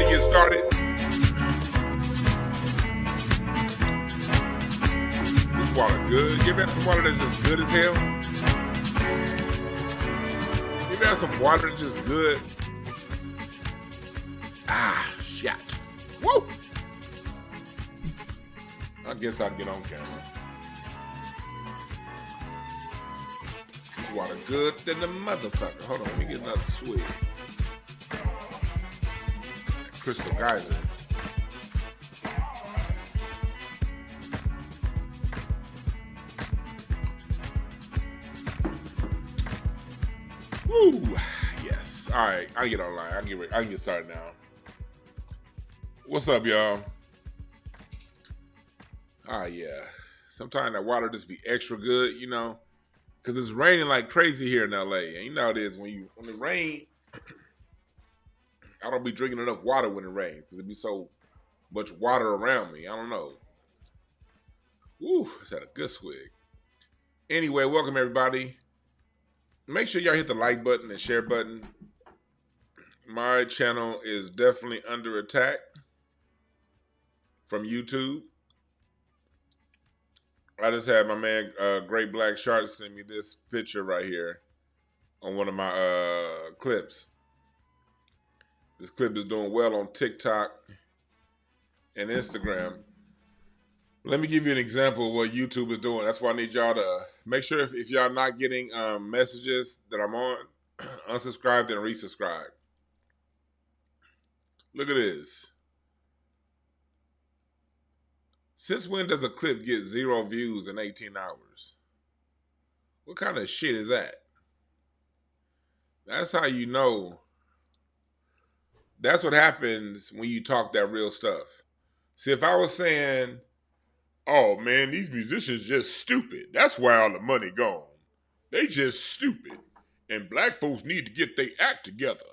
ready to get started? This water good. You ever had some water that's just good as hell? You ever had some water that's just good? Ah, shit. Woo! I guess I'll get on camera. This water good than the motherfucker. Hold on, let me get another swig. Crystal Geyser. Woo! Yes. All right, I'll get online. I can get started now. What's up, y'all? Ah, yeah. Sometimes that water just be extra good, you know, because it's raining like crazy here in LA. And you know how it is when it rains. I don't be drinking enough water when it rains because it be so much water around me. I don't know. Woo, it's had a good swig. Anyway, welcome everybody. Make sure y'all hit the like button and share button. My channel is definitely under attack from YouTube. I just had my man Great Black Shark send me this picture right here on one of my clips. This clip is doing well on TikTok and Instagram. Let me give you an example of what YouTube is doing. That's why I need y'all to make sure if y'all not getting messages that I'm on, unsubscribe and resubscribe. Look at this. Since when does a clip get 0 views in 18 hours? What kind of shit is that? That's how you know. That's what happens when you talk that real stuff. See, if I was saying, oh man, these musicians just stupid. That's why all the money gone. They just stupid. And black folks need to get their act together.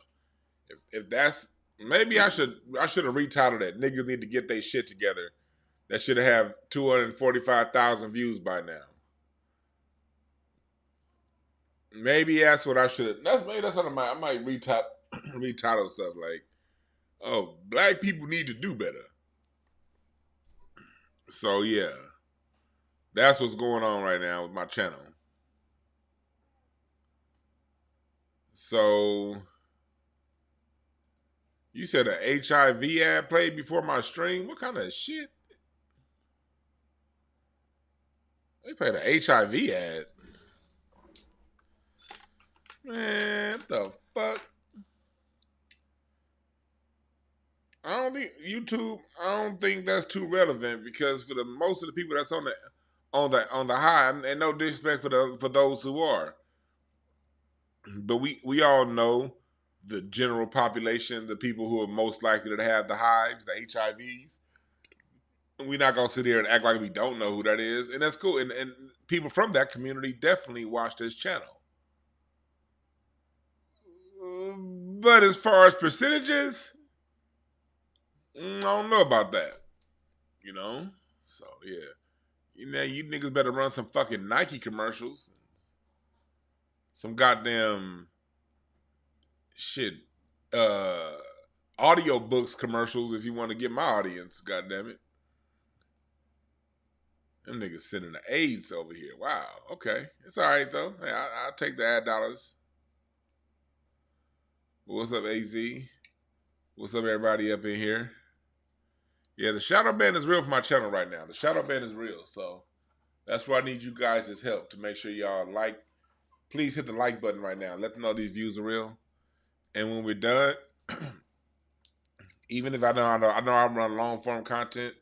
If that's, maybe I should have retitled that. Niggas need to get their shit together. That should have 245,000 views by now. Maybe that's what I should have. Maybe that's what I might retitle stuff like, oh, black people need to do better. So yeah, that's what's going on right now with my channel. So you said an HIV ad played before my stream? What kind of shit? They played an HIV ad. Man, what the fuck? I don't think that's too relevant because for the most of the people that's on the high, and no disrespect for those who are, but we all know the general population, the people who are most likely to have the hives, the HIVs. We're not gonna sit here and act like we don't know who that is, and that's cool. And people from that community definitely watch this channel. But as far as percentages, I don't know about that. You know? So, yeah. You know, you niggas better run some fucking Nike commercials. Some goddamn shit. Audio books commercials if you want to get my audience, goddammit. Them niggas sending the AIDS over here. Wow. Okay. It's all right, though. Hey, I'll take the ad dollars. What's up, AZ? What's up, everybody up in here? Yeah, the shadow ban is real for my channel right now. The shadow ban is real, so that's where I need you guys' help to make sure y'all like. Please hit the like button right now. Let them know these views are real. And when we're done, even if I know I run long form content,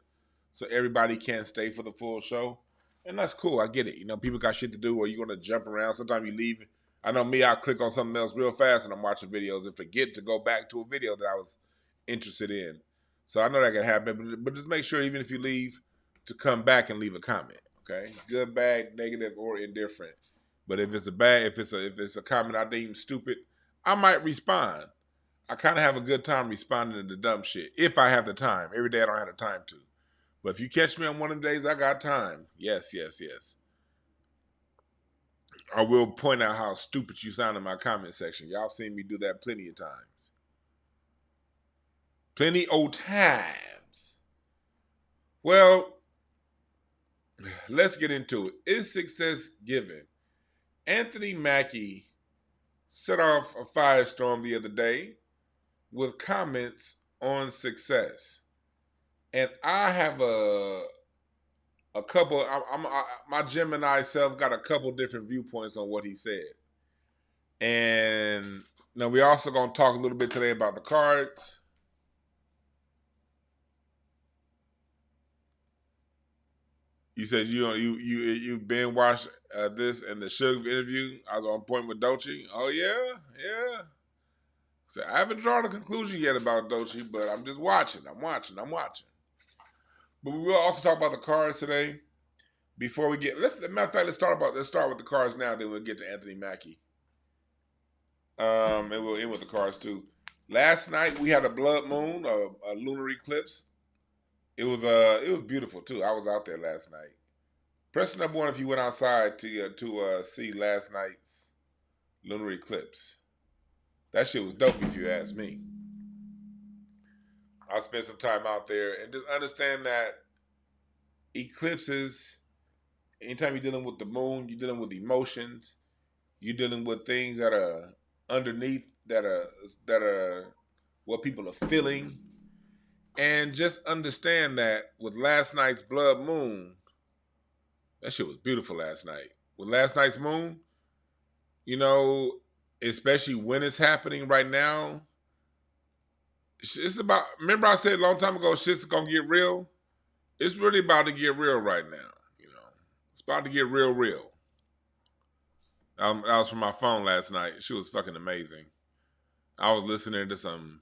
so everybody can't stay for the full show, and that's cool. I get it. You know, people got shit to do, or you're gonna jump around. Sometimes you leave. I know me. I'll click on something else real fast, and I'm watching videos and forget to go back to a video that I was interested in. So I know that can happen, but just make sure, even if you leave, to come back and leave a comment. Okay, good, bad, negative, or indifferent. But if it's if it's a comment I deem stupid, I might respond. I kind of have a good time responding to the dumb shit if I have the time. Every day I don't have the time to. But if you catch me on one of the days I got time, yes. I will point out how stupid you sound in my comment section. Y'all seen me do that plenty of times. Plenty old times. Well, let's get into it. Is success given? Anthony Mackie set off a firestorm the other day with comments on success. And I have a couple. My Gemini self got a couple different viewpoints on what he said, and now we also gonna talk a little bit today about the cards. You said you've been watched this and the Suge interview. I was on point with Doechii. Oh yeah. So I haven't drawn a conclusion yet about Doechii, but I'm just watching. I'm watching. But we will also talk about the cards today. Before we get, matter of fact, let's start with the cards now. Then we'll get to Anthony Mackie. And we'll end with the cards too. Last night we had a blood moon, a lunar eclipse. It was beautiful too. I was out there last night. Press number 1 if you went outside to see last night's lunar eclipse. That shit was dope if you ask me. I spent some time out there and just understand that eclipses, anytime you're dealing with the moon, you're dealing with emotions, you're dealing with things that are underneath, that are what people are feeling. And just understand that with last night's blood moon, that shit was beautiful last night. With last night's moon, especially when it's happening right now, it's about, remember I said a long time ago, shit's gonna get real? It's really about to get real right now. It's about to get real. I was from my phone last night. She was fucking amazing. I was listening to some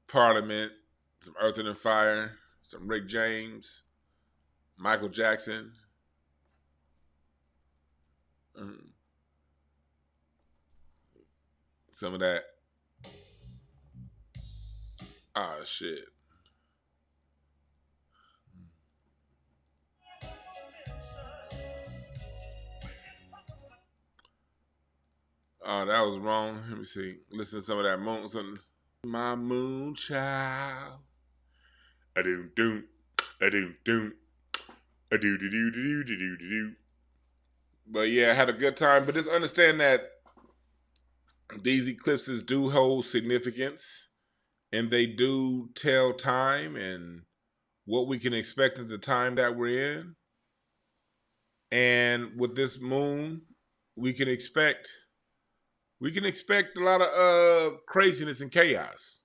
Parliament, some Earth and Fire, some Rick James, Michael Jackson. Some of that. Ah, shit. Oh, that was wrong. Let me see. Listen to some of that moon. My moon child. A-doom-doom. A-doom-doom. A-doo-doo-doo-doo-doo-doo-doo. But yeah, I had a good time. But just understand that these eclipses do hold significance. And they do tell time and what we can expect at the time that we're in. And with this moon, we can expect a lot of craziness and chaos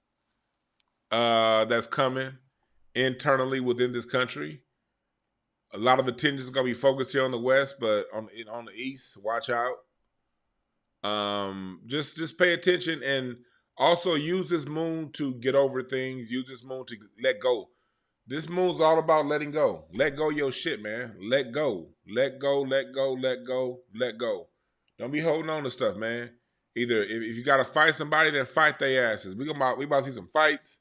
that's coming internally within this country. A lot of attention is going to be focused here on the West, but on the East, watch out. Just pay attention and also use this moon to get over things. Use this moon to let go. This moon's all about letting go. Let go your shit, man. Let go. Let go. Don't be holding on to stuff, man. Either if you gotta fight somebody, then fight their asses. We about to see some fights.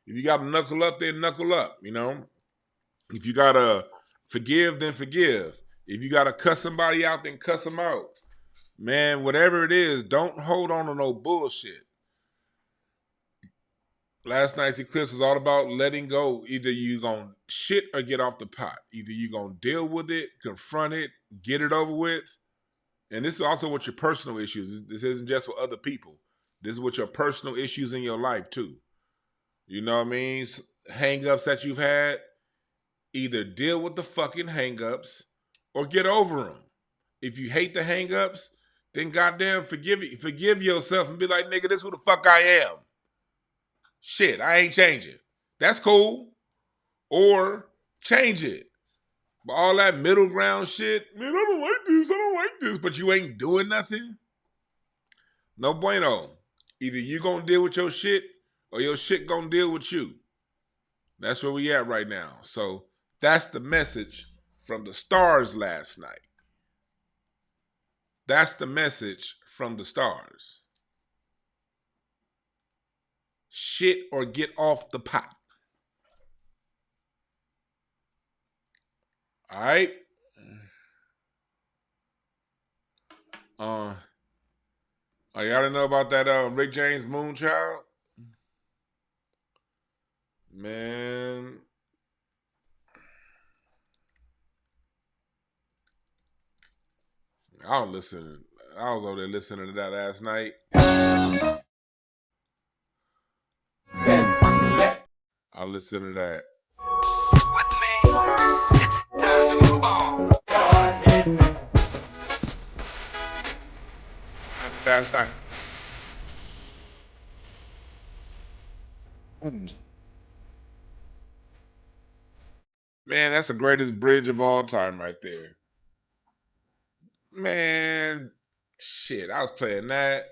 If you gotta knuckle up, then knuckle up. If you gotta forgive, then forgive. If you gotta cuss somebody out, then cuss them out. Man, whatever it is, don't hold on to no bullshit. Last night's eclipse was all about letting go. Either you gonna shit or get off the pot. Either you gonna deal with it, confront it, get it over with. And this is also what your personal issues. This isn't just with other people. This is what your personal issues in your life too. You know what I mean? Hang-ups that you've had. Either deal with the fucking hang-ups or get over them. If you hate the hang-ups, then goddamn forgive yourself and be like, nigga, this is who the fuck I am. Shit, I ain't changing. That's cool. Or change it. But all that middle ground shit, man, I don't like this, but you ain't doing nothing. No bueno. Either you gonna deal with your shit or your shit gonna deal with you. That's where we at right now. So that's the message from the stars last night. That's the message from the stars. Shit or get off the pot. All right. Y'all didn't know about that Rick James Moonchild? Man. I was over there listening to that last night. I listened to that. Last night. Man, that's the greatest bridge of all time right there. Man, shit, I was playing that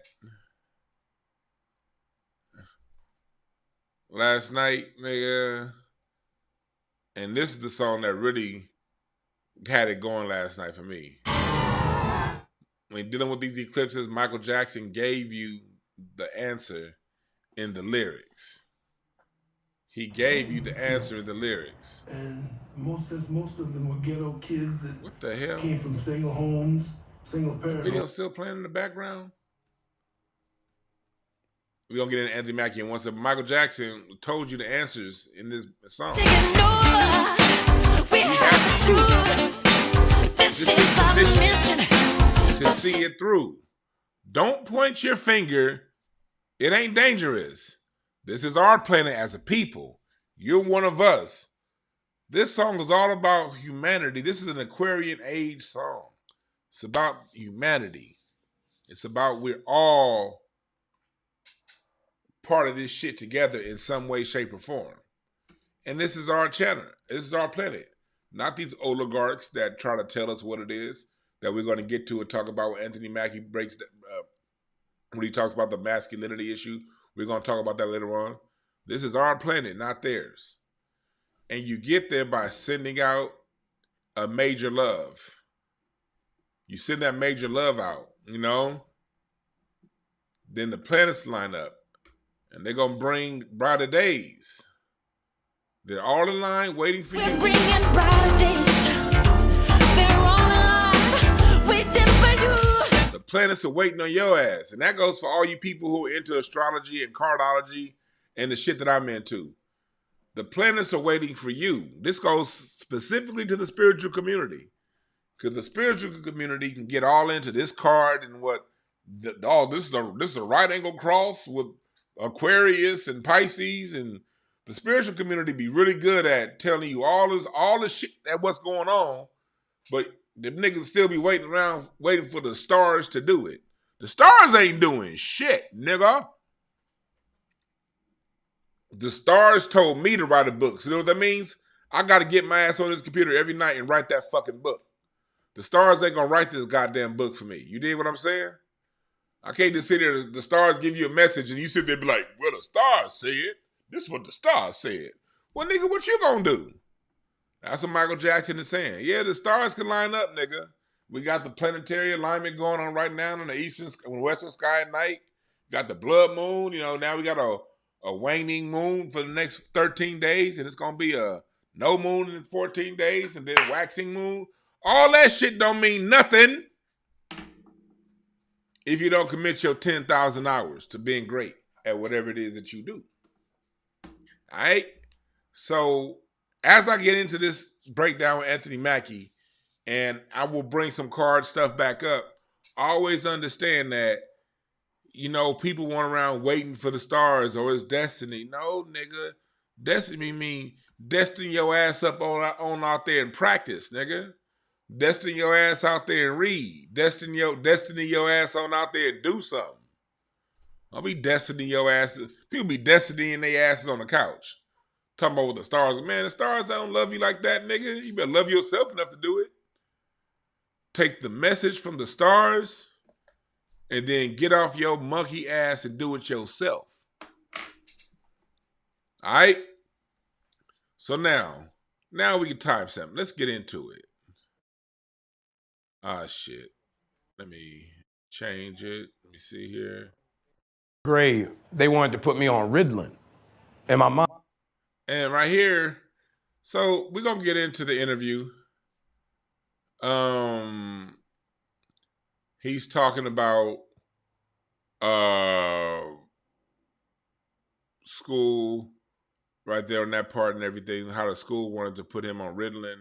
last night, nigga. And this is the song that really had it going last night for me. When dealing with these eclipses, Michael Jackson gave you the answer in the lyrics. He gave you the answer in the lyrics. And most of them were ghetto kids that what the hell? Came from single homes, single parent. The video still playing in the background? We're going to get into Anthony Mackie. And once Michael Jackson told you the answers in this song. We have the truth. This is our mission to see it through. Don't point your finger. It ain't dangerous. This is our planet as a people. You're one of us. This song is all about humanity. This is an Aquarian age song. It's about humanity. It's about we're all part of this shit together in some way, shape, or form. And this is our channel. This is our planet. Not these oligarchs that try to tell us what it is that we're going to get to and talk about when Anthony Mackie breaks when he talks about the masculinity issue. We're going to talk about that later on. This is our planet, not theirs. And you get there by sending out a major love. You send that major love out, you know? Then the planets line up. And they're going to bring brighter days. They're all in line waiting for you. We're bringing brighter days. They're all in line waiting for you. The planets are waiting on your ass. And that goes for all you people who are into astrology and cardology and the shit that I'm into. The planets are waiting for you. This goes specifically to the spiritual community. Because the spiritual community can get all into this card and what, this is a right angle cross with Aquarius and Pisces, and the spiritual community be really good at telling you all this shit that what's going on, but the niggas still be waiting for the stars to do it. The stars ain't doing shit, nigga. The stars told me to write a book. So you know what that means? I got to get my ass on this computer every night and write that fucking book. The stars ain't gonna write this goddamn book for me. You dig what I'm saying? I can't just sit there, the stars give you a message and you sit there and be like, well, the stars said. This is what the stars said. Well, nigga, what you gonna do? That's what Michael Jackson is saying. Yeah, the stars can line up, nigga. We got the planetary alignment going on right now on the western sky at night. Got the blood moon. You know, now we got a waning moon for the next 13 days, and it's gonna be a no moon in 14 days, and then waxing moon. All that shit don't mean nothing if you don't commit your 10,000 hours to being great at whatever it is that you do. All right? So as I get into this breakdown with Anthony Mackie, and I will bring some card stuff back up, always understand that, you know, people went around waiting for the stars or it's destiny. No, nigga. Destiny mean destine your ass up on out there and practice, nigga. Destine your ass out there and read. Destiny your ass on out there and do something. I'll be destining your ass. People be destining their asses on the couch. Talking about what the stars. Man, the stars don't love you like that, nigga. You better love yourself enough to do it. Take the message from the stars and then get off your monkey ass and do it yourself. All right? So now we can time something. Let's get into it. Ah, shit. Let me change it. Let me see here. Grave, they wanted to put me on Ritalin. And my mom. And right here, so we're going to get into the interview. He's talking about school right there on that part and everything, how the school wanted to put him on Ritalin.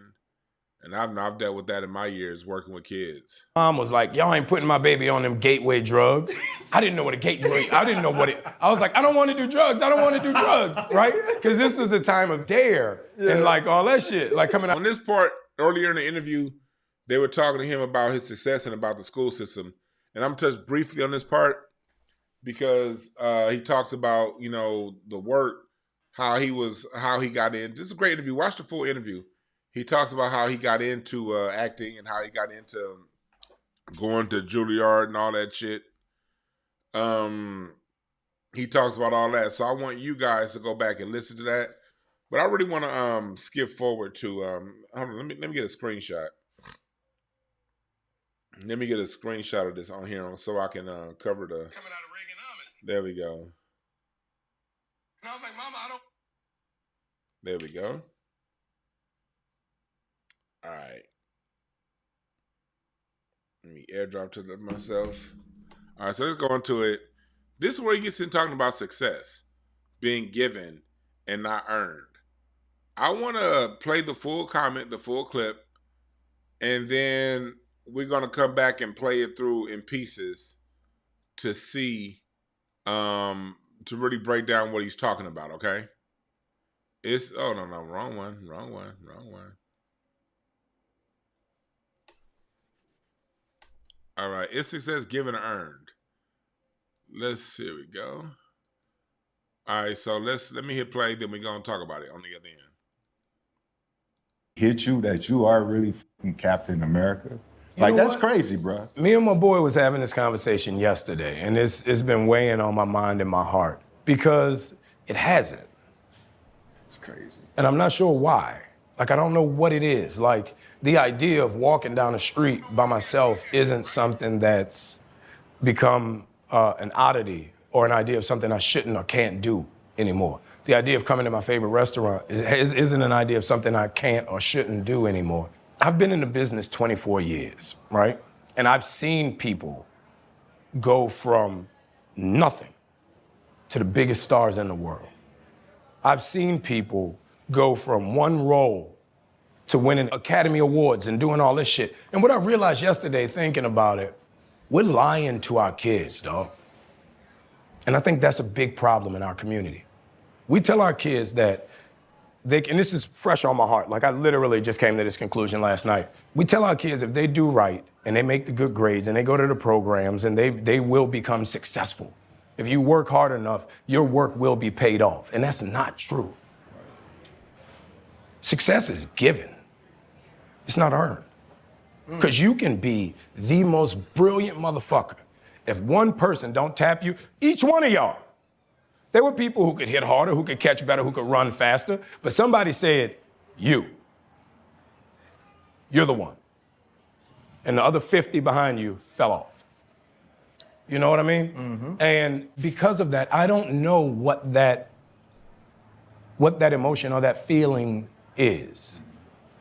And I've dealt with that in my years working with kids. Mom was like, y'all ain't putting my baby on them gateway drugs. I didn't know what a gateway, I didn't know what it, I was like, I don't want to do drugs. I don't want to do drugs, right? Because this was the time of dare and like all that shit, like coming out. On this part, earlier in the interview, they were talking to him about his success and about the school system. And I'm touched briefly on this part because he talks about, you know, the work, how he got in. This is a great interview. Watch the full interview. He talks about how he got into acting and how he got into going to Juilliard and all that shit. He talks about all that. So I want you guys to go back and listen to that. But I really want to skip forward to hold on, let me get a screenshot. Let me get a screenshot of this on here so I can cover the. Coming out of Reaganomics. There we go. And I was like, Mama, I don't. There we go. All right. Let me airdrop to myself. All right, so let's go into it. This is where he gets in talking about success, being given and not earned. I want to play the full comment, the full clip, and then we're going to come back and play it through in pieces to see, to really break down what he's talking about, okay? Oh, no, wrong one. All right, it's success given or earned. Here we go. All right, so let me hit play, then we're going to talk about it on the other end. Hit you that you are really fucking Captain America? Like, that's crazy, bro. Me and my boy was having this conversation yesterday, and it's been weighing on my mind and my heart because it hasn't. It's crazy. And I'm not sure why. Like, I don't know what it is. Like, the idea of walking down the street by myself isn't something that's become an oddity or an idea of something I shouldn't or can't do anymore. The idea of coming to my favorite restaurant isn't an idea of something I can't or shouldn't do anymore. I've been in the business 24 years, right? And I've seen people go from nothing to the biggest stars in the world. I've seen people go from one role to winning Academy Awards and doing all this shit. And what I realized yesterday thinking about it, we're lying to our kids, dog. And I think that's a big problem in our community. We tell our kids that and this is fresh on my heart, like I literally just came to this conclusion last night. We tell our kids if they do right and they make the good grades and they go to the programs and they will become successful. If you work hard enough, your work will be paid off. And that's not true. Success is given. It's not earned. Because you can be the most brilliant motherfucker. If one person don't tap you, each one of y'all. There were people who could hit harder, who could catch better, who could run faster, but somebody said, you're the one. And the other 50 behind you fell off. You know what I mean? Mm-hmm. And because of that, I don't know what that emotion or that feeling is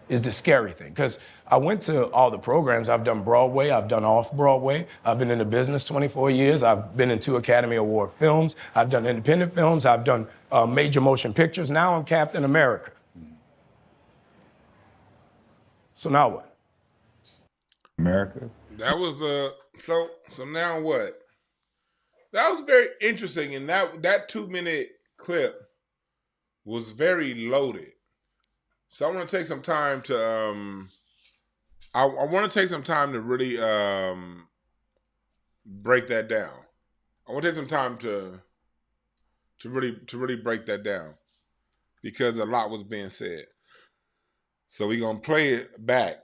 the scary thing. Because I went to all the programs. I've done Broadway, I've done off-Broadway. I've been in the business 24 years. I've been in 2 Academy Award films. I've done independent films. I've done major motion pictures. Now I'm Captain America. So now what? America. That was so now what? That was very interesting, and that 2-minute clip was very loaded. So I want to take some time to I want to take some time to really break that down. I want to take some time to really break that down because a lot was being said. So we're gonna play it back,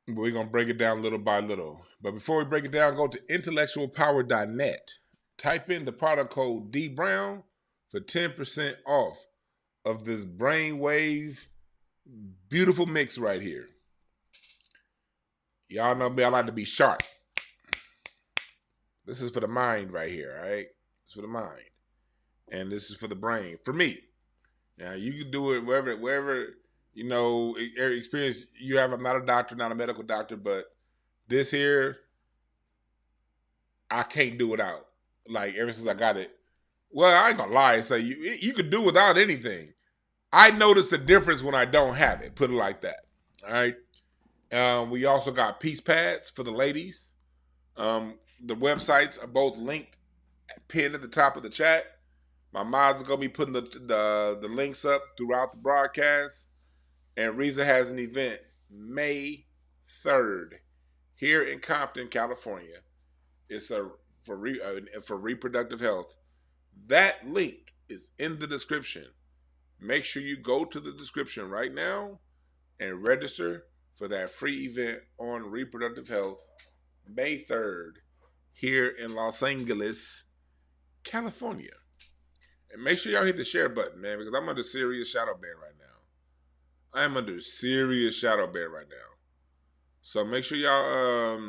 but we're gonna break it down little by little. But before we break it down, go to intellectualpower.net. Type in the product code DBrown for 10% off of this brainwave beautiful mix right here. Y'all know me, I like to be sharp. This is for the mind right here, all right? It's for the mind. And this is for the brain, for me. Now, you can do it wherever you know, experience you have. I'm not a doctor, not a medical doctor, but this here, I can't do without. Like, ever since I got it. Well, I ain't gonna lie and say you could do without anything. I notice the difference when I don't have it. Put it like that. All right. We also got peace pads for the ladies. The websites are both linked, pinned at the top of the chat. My mods are gonna be putting the links up throughout the broadcast. And Reza has an event May 3rd here in Compton, California. It's for reproductive health. That link is in the description. Make sure you go to the description right now and register for that free event on reproductive health May 3rd here in Los Angeles, California. And make sure y'all hit the share button, man, because I'm under serious shadow ban right now. I am under serious shadow ban right now. So make sure y'all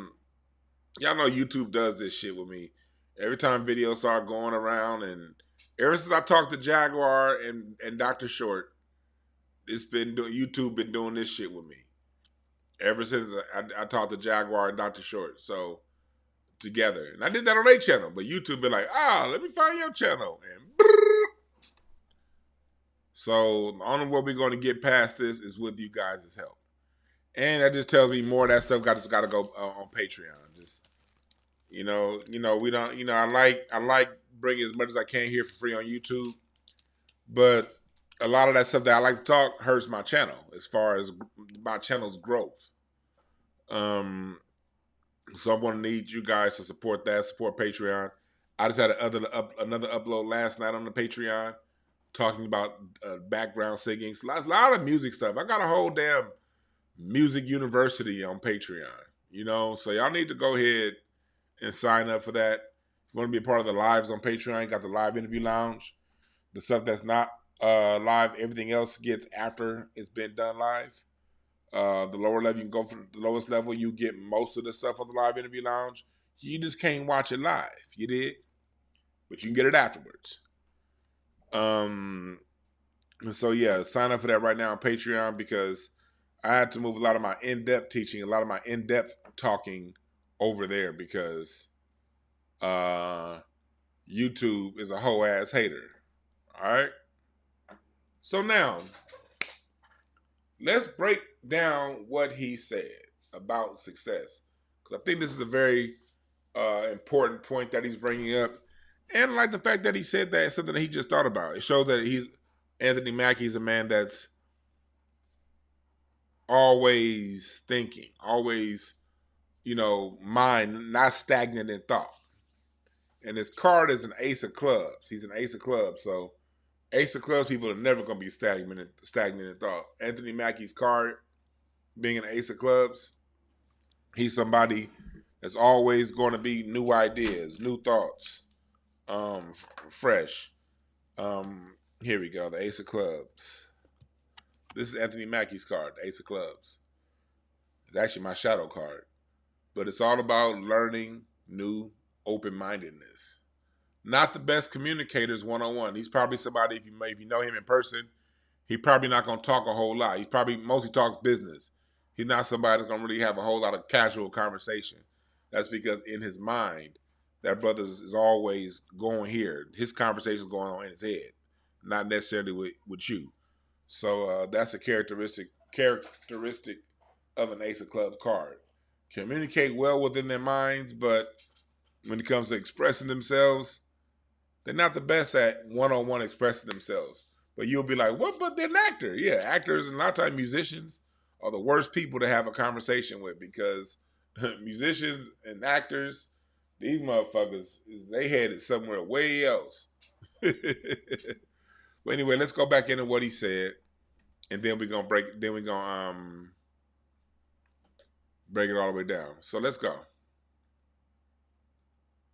know YouTube does this shit with me. Every time videos start going around, and ever since I talked to Jaguar and Dr. Short, YouTube been doing this shit with me. Ever since I talked to Jaguar and Dr. Short, so together, and I did that on their channel, but YouTube been like, let me find your channel, and so the only way we're going to get past this is with you guys' help, and that just tells me more of that stuff got to go on Patreon. Just we don't, I like bringing as much as I can here for free on YouTube, but a lot of that stuff that I like to talk hurts my channel as far as my channel's growth. So I'm going to need you guys to support that, support Patreon. I just had another upload last night on the Patreon talking about background singing. A lot of music stuff. I got a whole damn music university on Patreon, so y'all need to go ahead and sign up for that. If you want to be a part of the lives on Patreon, you got the live interview lounge. The stuff that's not live, everything else gets after it's been done live. The lower level, you can go for the lowest level, you get most of the stuff on the live interview lounge. You just can't watch it live, you did, but you can get it afterwards. So yeah, sign up for that right now on Patreon, because I had to move a lot of my in-depth teaching, a lot of my in-depth talking over there, because YouTube is a whole ass hater. All right. So now, let's break down what he said about success, because I think this is a very important point that he's bringing up, and I like the fact that he said that it's something that he just thought about. It shows that Anthony Mackie is a man that's always thinking, always, mind, not stagnant in thought. And his card is an ace of clubs. He's an ace of clubs, so ace of clubs people are never going to be stagnant in thought. Anthony Mackie's card, being an ace of clubs, he's somebody that's always going to be new ideas, new thoughts, fresh. Here we go, the ace of clubs. This is Anthony Mackie's card, the ace of clubs. It's actually my shadow card. But it's all about learning, new, open-mindedness. Not the best communicators one-on-one. He's probably somebody, if you know him in person, he probably not going to talk a whole lot. He probably mostly talks business. He's not somebody that's going to really have a whole lot of casual conversation. That's because in his mind, that brother is always going here. His conversation is going on in his head, not necessarily with you. So that's a characteristic of an Ace of Clubs card. Communicate well within their minds, but when it comes to expressing themselves, they're not the best at one-on-one expressing themselves. But you'll be like, what? But they're an actor. Yeah, actors and a lot of times musicians are the worst people to have a conversation with, because musicians and actors, these motherfuckers, they headed somewhere way else. But anyway, let's go back into what he said, and then we're gonna break it all the way down. So let's go.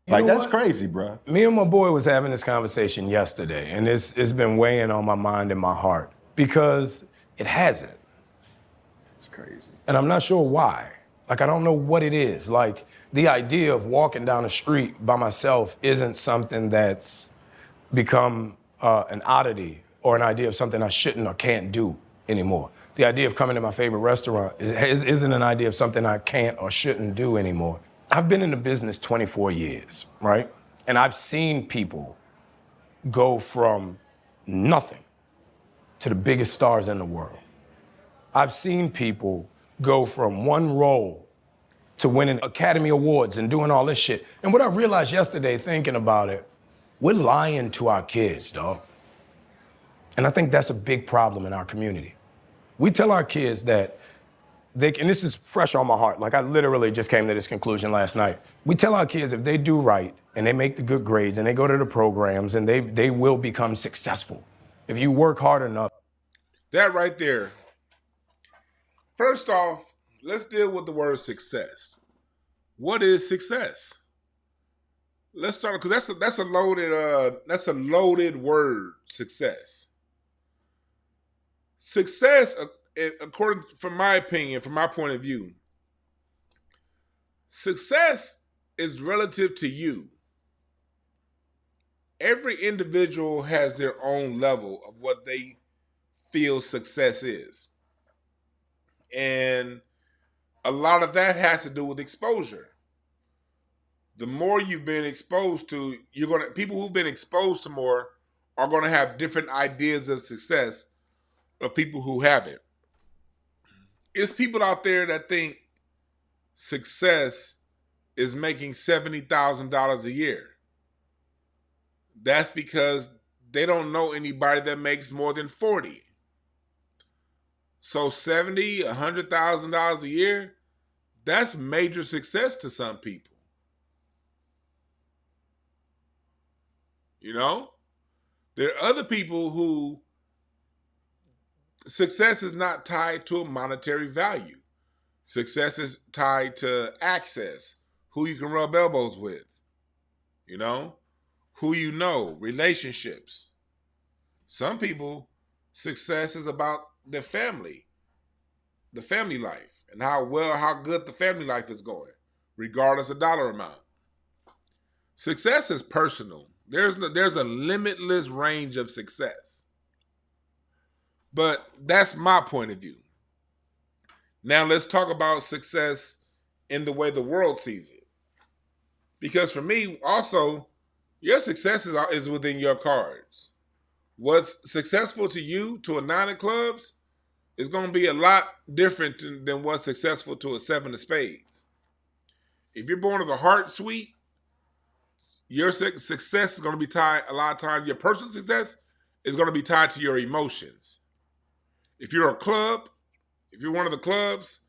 That's crazy, bro. Me and my boy was having this conversation yesterday, and it's been weighing on my mind and my heart, because it hasn't. It's crazy. And I'm not sure why. I don't know what it is. The idea of walking down the street by myself isn't something that's become an oddity or an idea of something I shouldn't or can't do anymore. The idea of coming to my favorite restaurant isn't an idea of something I can't or shouldn't do anymore. I've been in the business 24 years, right? And I've seen people go from nothing to the biggest stars in the world. I've seen people go from one role to winning Academy Awards and doing all this shit. And what I realized yesterday thinking about it, we're lying to our kids, dog. And I think that's a big problem in our community. We tell our kids that and this is fresh on my heart, like I literally just came to this conclusion last night. We tell our kids if they do right and they make the good grades and they go to the programs and they will become successful. If you work hard enough. That right there. First off, let's deal with the word success. What is success? Let's start, because that's a loaded word, success. Success, according, from my opinion, from my point of view, success is relative to you. Every individual has their own level of what they feel success is. And a lot of that has to do with exposure. The more you've been exposed to, people who've been exposed to more are going to have different ideas of success of people who haven't. It's people out there that think success is making $70,000 a year. That's because they don't know anybody that makes more than 40. So $70,000, $100,000 a year, that's major success to some people. You know? There are other people who success is not tied to a monetary value. Success is tied to access, who you can rub elbows with, you know, who you know, relationships. Some people, success is about the family life, and how good the family life is going, regardless of dollar amount. Success is personal. There's a limitless range of success. But that's my point of view. Now let's talk about success in the way the world sees it. Because for me, also, your success is within your cards. What's successful to you, to a 9 of clubs, is going to be a lot different than what's successful to a 7 of spades. If you're born with a heart suite, your success is going to be tied, a lot of times, your personal success is going to be tied to your emotions. If you're a club, if you're one of the clubs,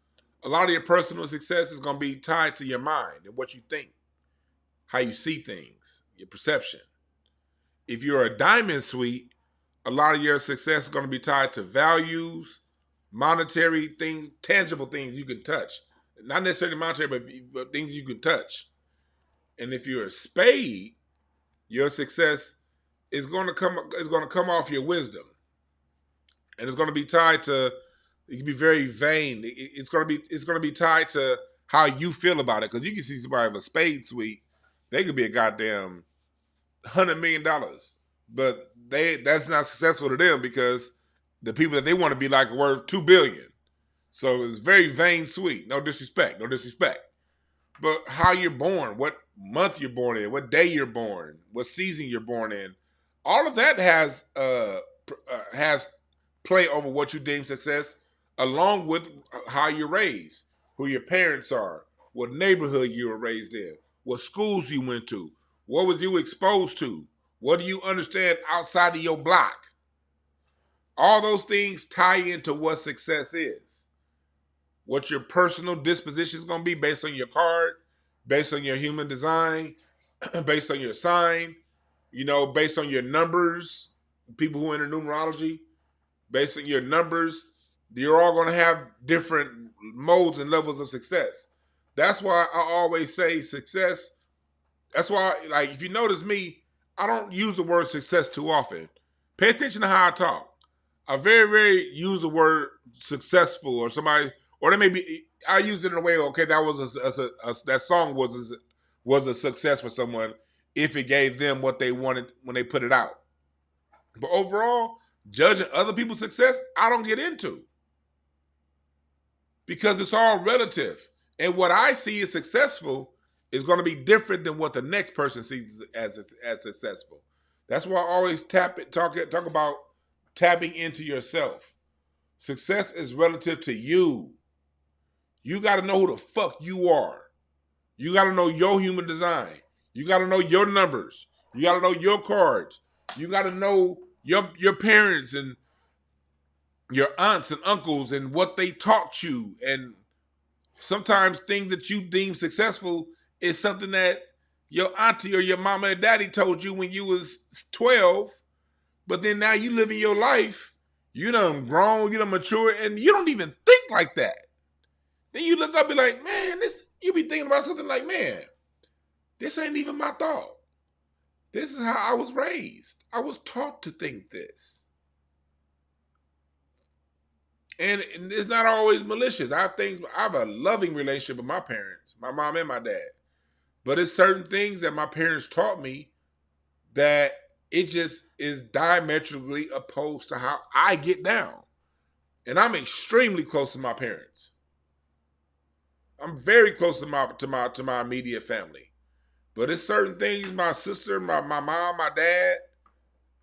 a lot of your personal success is going to be tied to your mind and what you think, how you see things, your perception. If you're a diamond suite, a lot of your success is going to be tied to values, monetary things, tangible things you can touch. Not necessarily monetary, but things you can touch. And if you're a spade, your success is going to come off your wisdom. And it's going to be tied to, it can be very vain. It's going to be tied to how you feel about it. Because you can see somebody with a spade suite, they could be a goddamn $100 million. But that's not successful to them because the people that they want to be like are worth $2 billion. So it's very vain suite. No disrespect. But how you're born, what month you're born in, what day you're born, what season you're born in, all of that has play over what you deem success, along with how you're raised, who your parents are, what neighborhood you were raised in, what schools you went to, what was you exposed to, what do you understand outside of your block. All those things tie into what success is. What your personal disposition is going to be based on your card, based on your human design, based on your sign, based on your numbers, people who are into numerology, based on your numbers, you're all going to have different modes and levels of success. That's why I always say success. That's why, like, if you notice me, I don't use the word success too often. Pay attention to how I talk. I very, very use the word successful or somebody, or they may be, I use it in a way, okay, that song was a success for someone if it gave them what they wanted when they put it out. But overall, judging other people's success, I don't get into. Because it's all relative. And what I see as successful is going to be different than what the next person sees as successful. That's why I always talk about tapping into yourself. Success is relative to you. You got to know who the fuck you are. You got to know your human design. You got to know your numbers. You got to know your cards. You got to know your parents and your aunts and uncles and what they taught you. And sometimes things that you deem successful is something that your auntie or your mama and daddy told you when you was 12. But then now you living your life. You done grown, you done matured, and you don't even think like that. Then you look up and be like, man, you be thinking about something like, man, this ain't even my thought. This is how I was raised. I was taught to think this. And it's not always malicious. I have a loving relationship with my parents, my mom and my dad. But it's certain things that my parents taught me that it just is diametrically opposed to how I get down. And I'm extremely close to my parents. I'm very close to my immediate family. But it's certain things, my sister, my mom, my dad,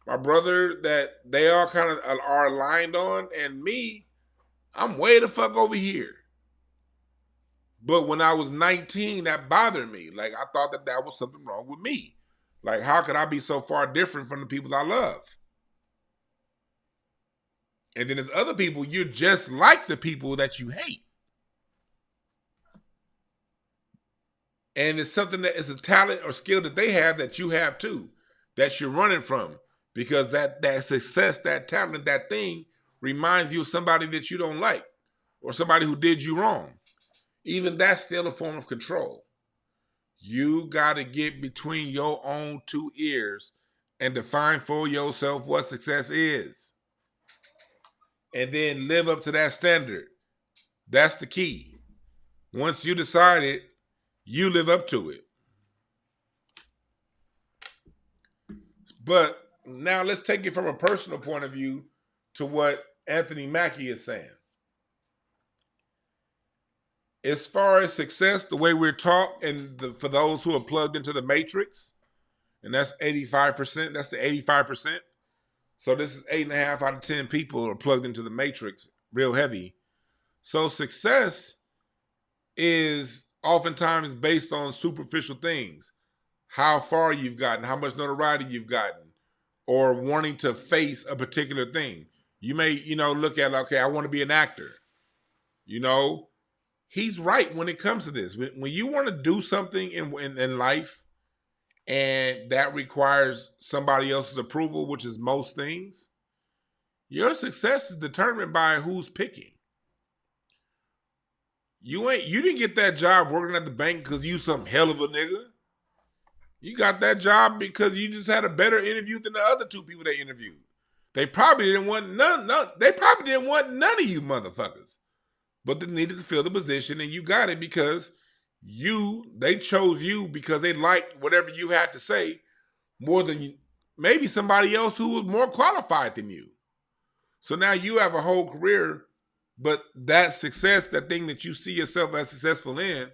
my brother, that they all kind of are aligned on. And me, I'm way the fuck over here. But when I was 19, that bothered me. Like, I thought that was something wrong with me. Like, how could I be so far different from the people I love? And then there's other people, you're just like the people that you hate. And it's something that is a talent or skill that they have that you have too, that you're running from. Because that success, that talent, that thing reminds you of somebody that you don't like or somebody who did you wrong. Even that's still a form of control. You got to get between your own two ears and define for yourself what success is. And then live up to that standard. That's the key. Once you decide it, you live up to it. But now let's take it from a personal point of view to what Anthony Mackie is saying. As far as success, the way we're taught, and for those who are plugged into the matrix, and that's 85%, that's the 85%. So this is 8.5 out of 10 people are plugged into the matrix real heavy. So success is oftentimes based on superficial things. How far you've gotten, how much notoriety you've gotten, or wanting to face a particular thing. You may, look at, okay, I want to be an actor. He's right when it comes to this. When you want to do something in life and that requires somebody else's approval, which is most things, your success is determined by who's picking. You didn't get that job working at the bank because you some hell of a nigga. You got that job because you just had a better interview than the other two people they interviewed. They probably didn't want none of you motherfuckers. But they needed to fill the position, and you got it because they chose you because they liked whatever you had to say more than maybe somebody else who was more qualified than you. So now you have a whole career, but that success, that thing that you see yourself as successful in,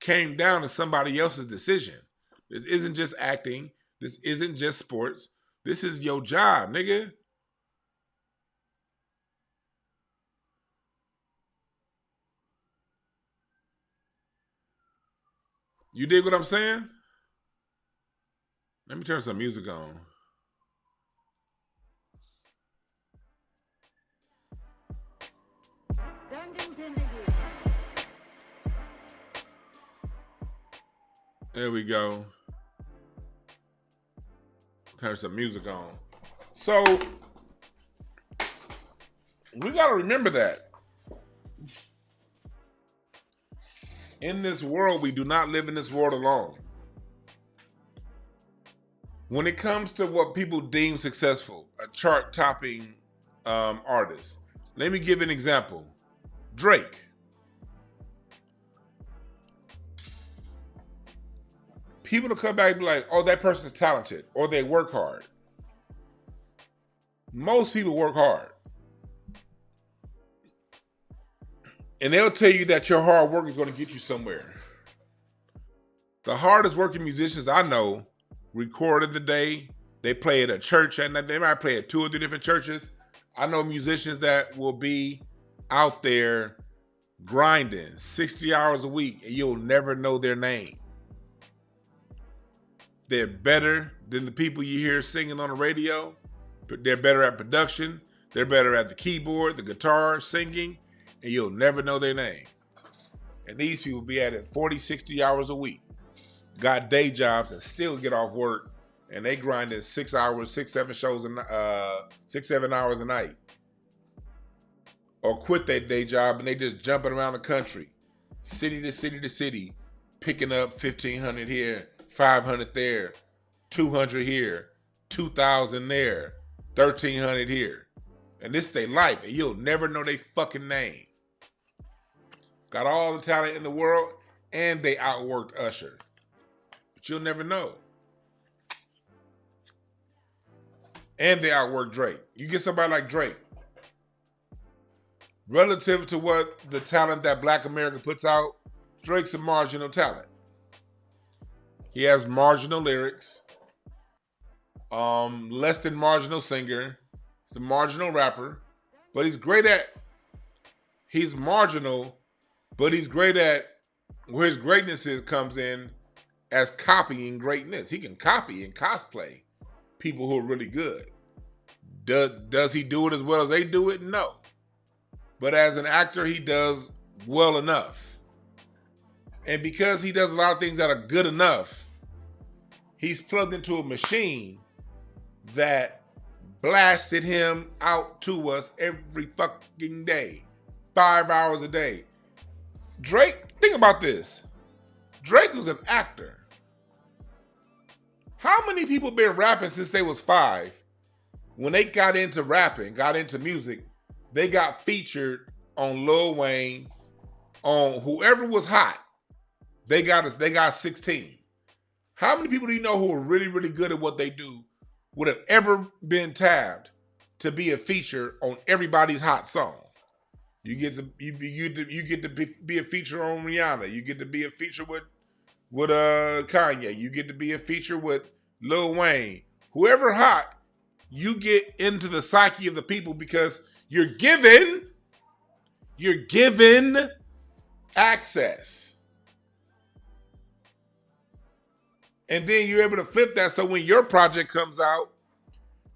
came down to somebody else's decision. This isn't just acting. This isn't just sports. This is your job, nigga. You dig what I'm saying? Let me turn some music on. There we go. Turn some music on. So, we got to remember that. In this world, we do not live in this world alone. When it comes to what people deem successful, a chart-topping artist, let me give an example. Drake. People will come back and be like, oh, that person's talented, or they work hard. Most people work hard. And they'll tell you that your hard work is going to get you somewhere. The hardest working musicians I know recorded the day. They play at a church, and they might play at 2 or 3 different churches. I know musicians that will be out there grinding 60 hours a week and you'll never know their name. They're better than the people you hear singing on the radio. They're better at production. They're better at the keyboard, the guitar, singing, and you'll never know their name. And these people be at it 40, 60 hours a week. Got day jobs and still get off work, and they grinding 6 hours, 7 shows, 6, 7 hours a night. Or quit that day job and they just jumping around the country, city to city to city, picking up 1,500 here, 500 there, 200 here, 2,000 there, 1,300 here. And this is their life, and you'll never know their fucking name. Got all the talent in the world, and they outworked Usher. But you'll never know. And they outworked Drake. You get somebody like Drake, relative to what the talent that Black America puts out, Drake's a marginal talent. He has marginal lyrics, less than marginal singer. He's a marginal rapper, but he's marginal, but he's great at where his greatness comes in as copying greatness. He can copy and cosplay people who are really good. Does he do it as well as they do it? No. But as an actor, he does well enough. And because he does a lot of things that are good enough, he's plugged into a machine that blasted him out to us every fucking day, 5 hours a day. Drake, think about this. Drake was an actor. How many people been rapping since they was 5? When they got into rapping, got into music, they got featured on Lil Wayne, on whoever was hot. They got 16. How many people do you know who are really, really good at what they do would have ever been tabbed to be a feature on everybody's hot song? You get to be a feature on Rihanna. You get to be a feature with Kanye. You get to be a feature with Lil Wayne. Whoever hot, you get into the psyche of the people because you're given access. And then you're able to flip that so when your project comes out,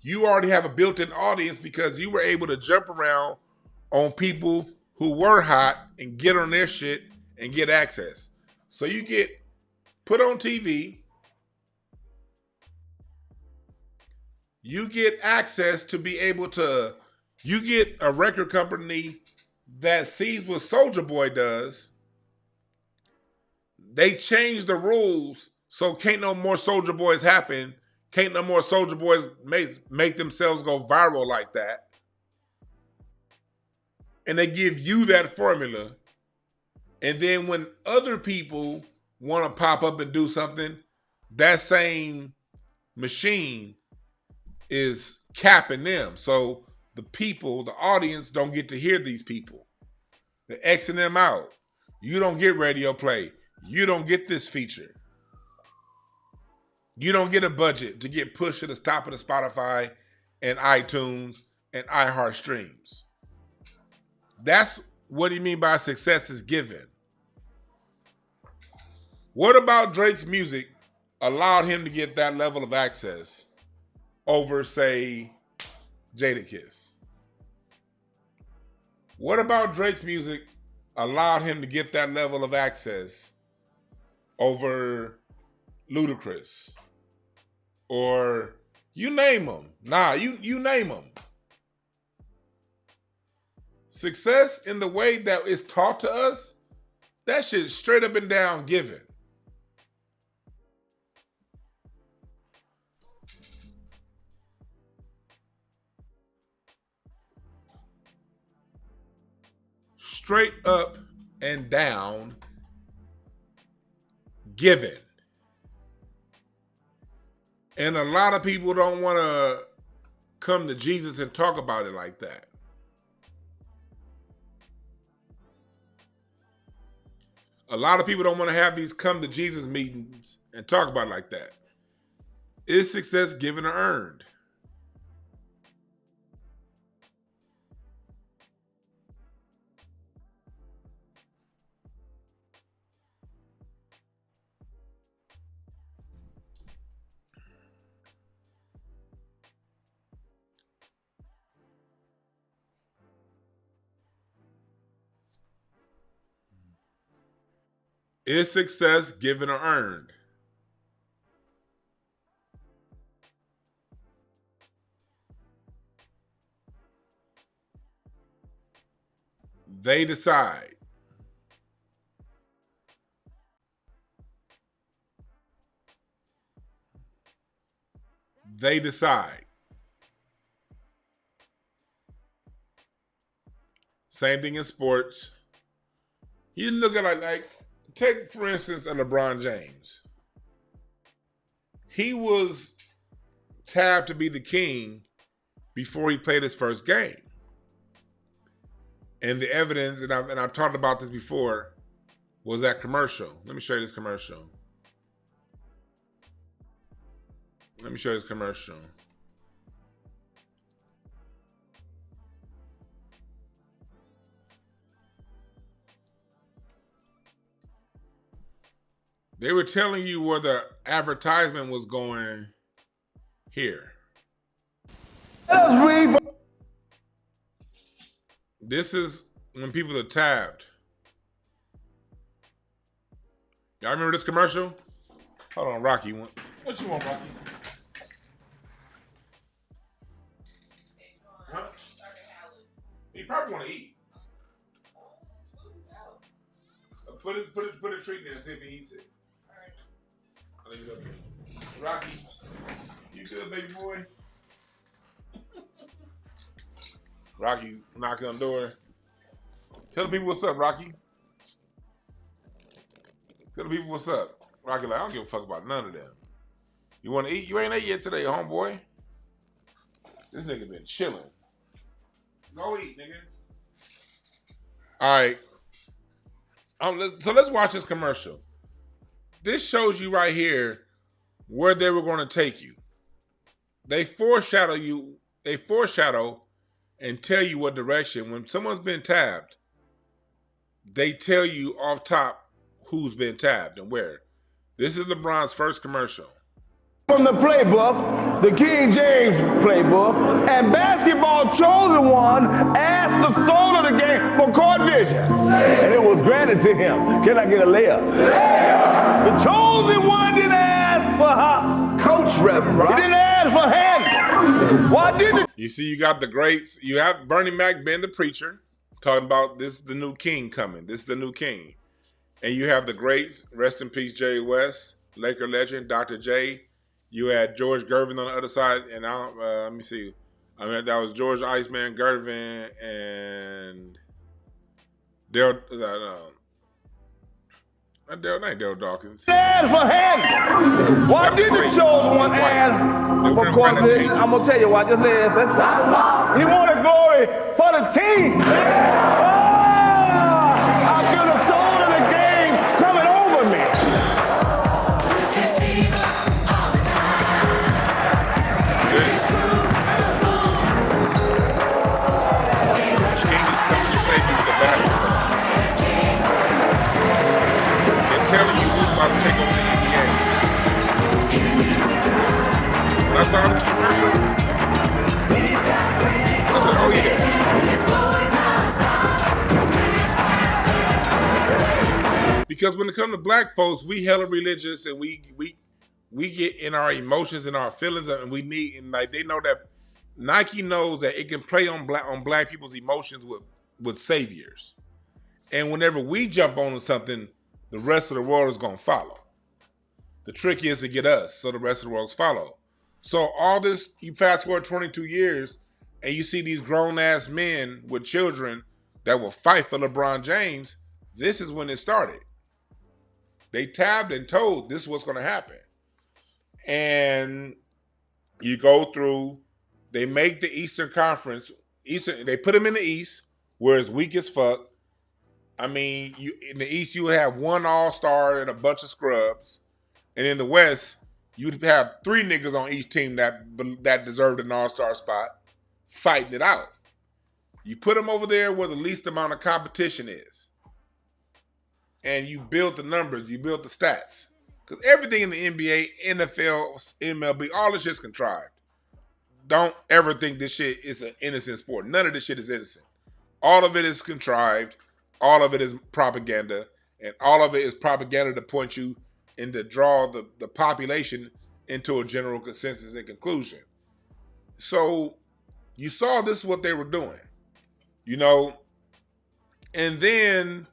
you already have a built-in audience because you were able to jump around on people who were hot and get on their shit and get access. So you get put on TV, you get access to be able to, you get a record company that sees what Soulja Boy does. They change the rules so can't no more Soulja Boys happen. Can't no more Soulja Boys make themselves go viral like that. And they give you that formula. And then when other people want to pop up and do something, that same machine is capping them. So the people, the audience don't get to hear these people. They're Xing them out. You don't get radio play. You don't get this feature. You don't get a budget to get pushed to the top of the Spotify and iTunes and iHeart streams. That's what he mean by success is given. What about Drake's music allowed him to get that level of access over, say, Jadakiss? What about Drake's music allowed him to get that level of access over Ludacris? Or you name them. You name them. Success in the way that it's taught to us, that shit is straight up and down given. Straight up and down given. And a lot of people don't want to come to Jesus and talk about it like that. A lot of people don't want to have these come to Jesus meetings and talk about it like that. Is success given or earned? Is success given or earned? They decide. They decide. Same thing in sports. You look at like take for instance a LeBron James. He was tabbed to be the king before he played his first game. And the evidence, and I've talked about this before, was that commercial. Let me show you this commercial. Let me show you this commercial. They were telling you where the advertisement was going here. This is when people are tabbed. Y'all remember this commercial? Hold on, Rocky. What you want, Rocky? Huh? He probably want to eat. Put a treat in there and see if he eats it. I'll leave it up here. Rocky, you good, baby boy? Rocky knocking on the door. Tell the people what's up, Rocky. Tell the people what's up. Rocky like, I don't give a fuck about none of them. You want to eat? You ain't ate yet today, homeboy. This nigga been chilling. Go eat, nigga. All right. So let's watch this commercial. This shows you right here where they were going to take you. They foreshadow and tell you what direction. When someone's been tabbed, they tell you off top who's been tabbed and where. This is LeBron's first commercial. From the playbook, the King James playbook, and Basketball Chosen One asked the soul of the game for court vision. And it was granted to him. Can I get a layup? The Chosen One didn't ask for hops. Coach Reverend, right? He didn't ask for hands. Why didn't you see, you got the greats. You have Bernie Mac being the preacher, talking about this is the new king coming. This is the new king. And you have the greats, rest in peace, Jerry West, Laker legend, Dr. J. You had George Gervin on the other side, and let me see. I mean, that was George Iceman Gervin and Daryl. Not Daryl Dawkins. ask for hands? Why did the Chosen One ask for court vision? I'm gonna tell you why. Just listen. He wanted glory for the team. I feel the soul of the game coming over me. King is coming to save you with the basketball. They're telling you who's about to take over the NBA. When I saw this commercial, I said, oh yeah. Because when it comes to black folks, we hella religious and we get in our emotions and our feelings, and we need, and like they know that Nike knows that it can play on black people's emotions with saviors. And whenever we jump on something, the rest of the world is gonna follow. The trick is to get us so the rest of the world's follow. So all this, you fast forward 22 years and you see these grown ass men with children that will fight for LeBron James. This is when it started. They tabbed and told this is what's gonna happen. And you go through, they make the Eastern Conference, they put them in the East, where it's weak as fuck. I mean, in the East, you would have one all-star and a bunch of scrubs. And in the West, you'd have 3 niggas on each team that deserved an all-star spot, fighting it out. You put them over there where the least amount of competition is. And you build the numbers, you build the stats. Because everything in the NBA, NFL, MLB, all this shit's contrived. Don't ever think this shit is an innocent sport. None of this shit is innocent. All of it is contrived. All of it is propaganda. And all of it is propaganda to point you and to draw the population into a general consensus and conclusion. So you saw this is what they were doing, you know, and then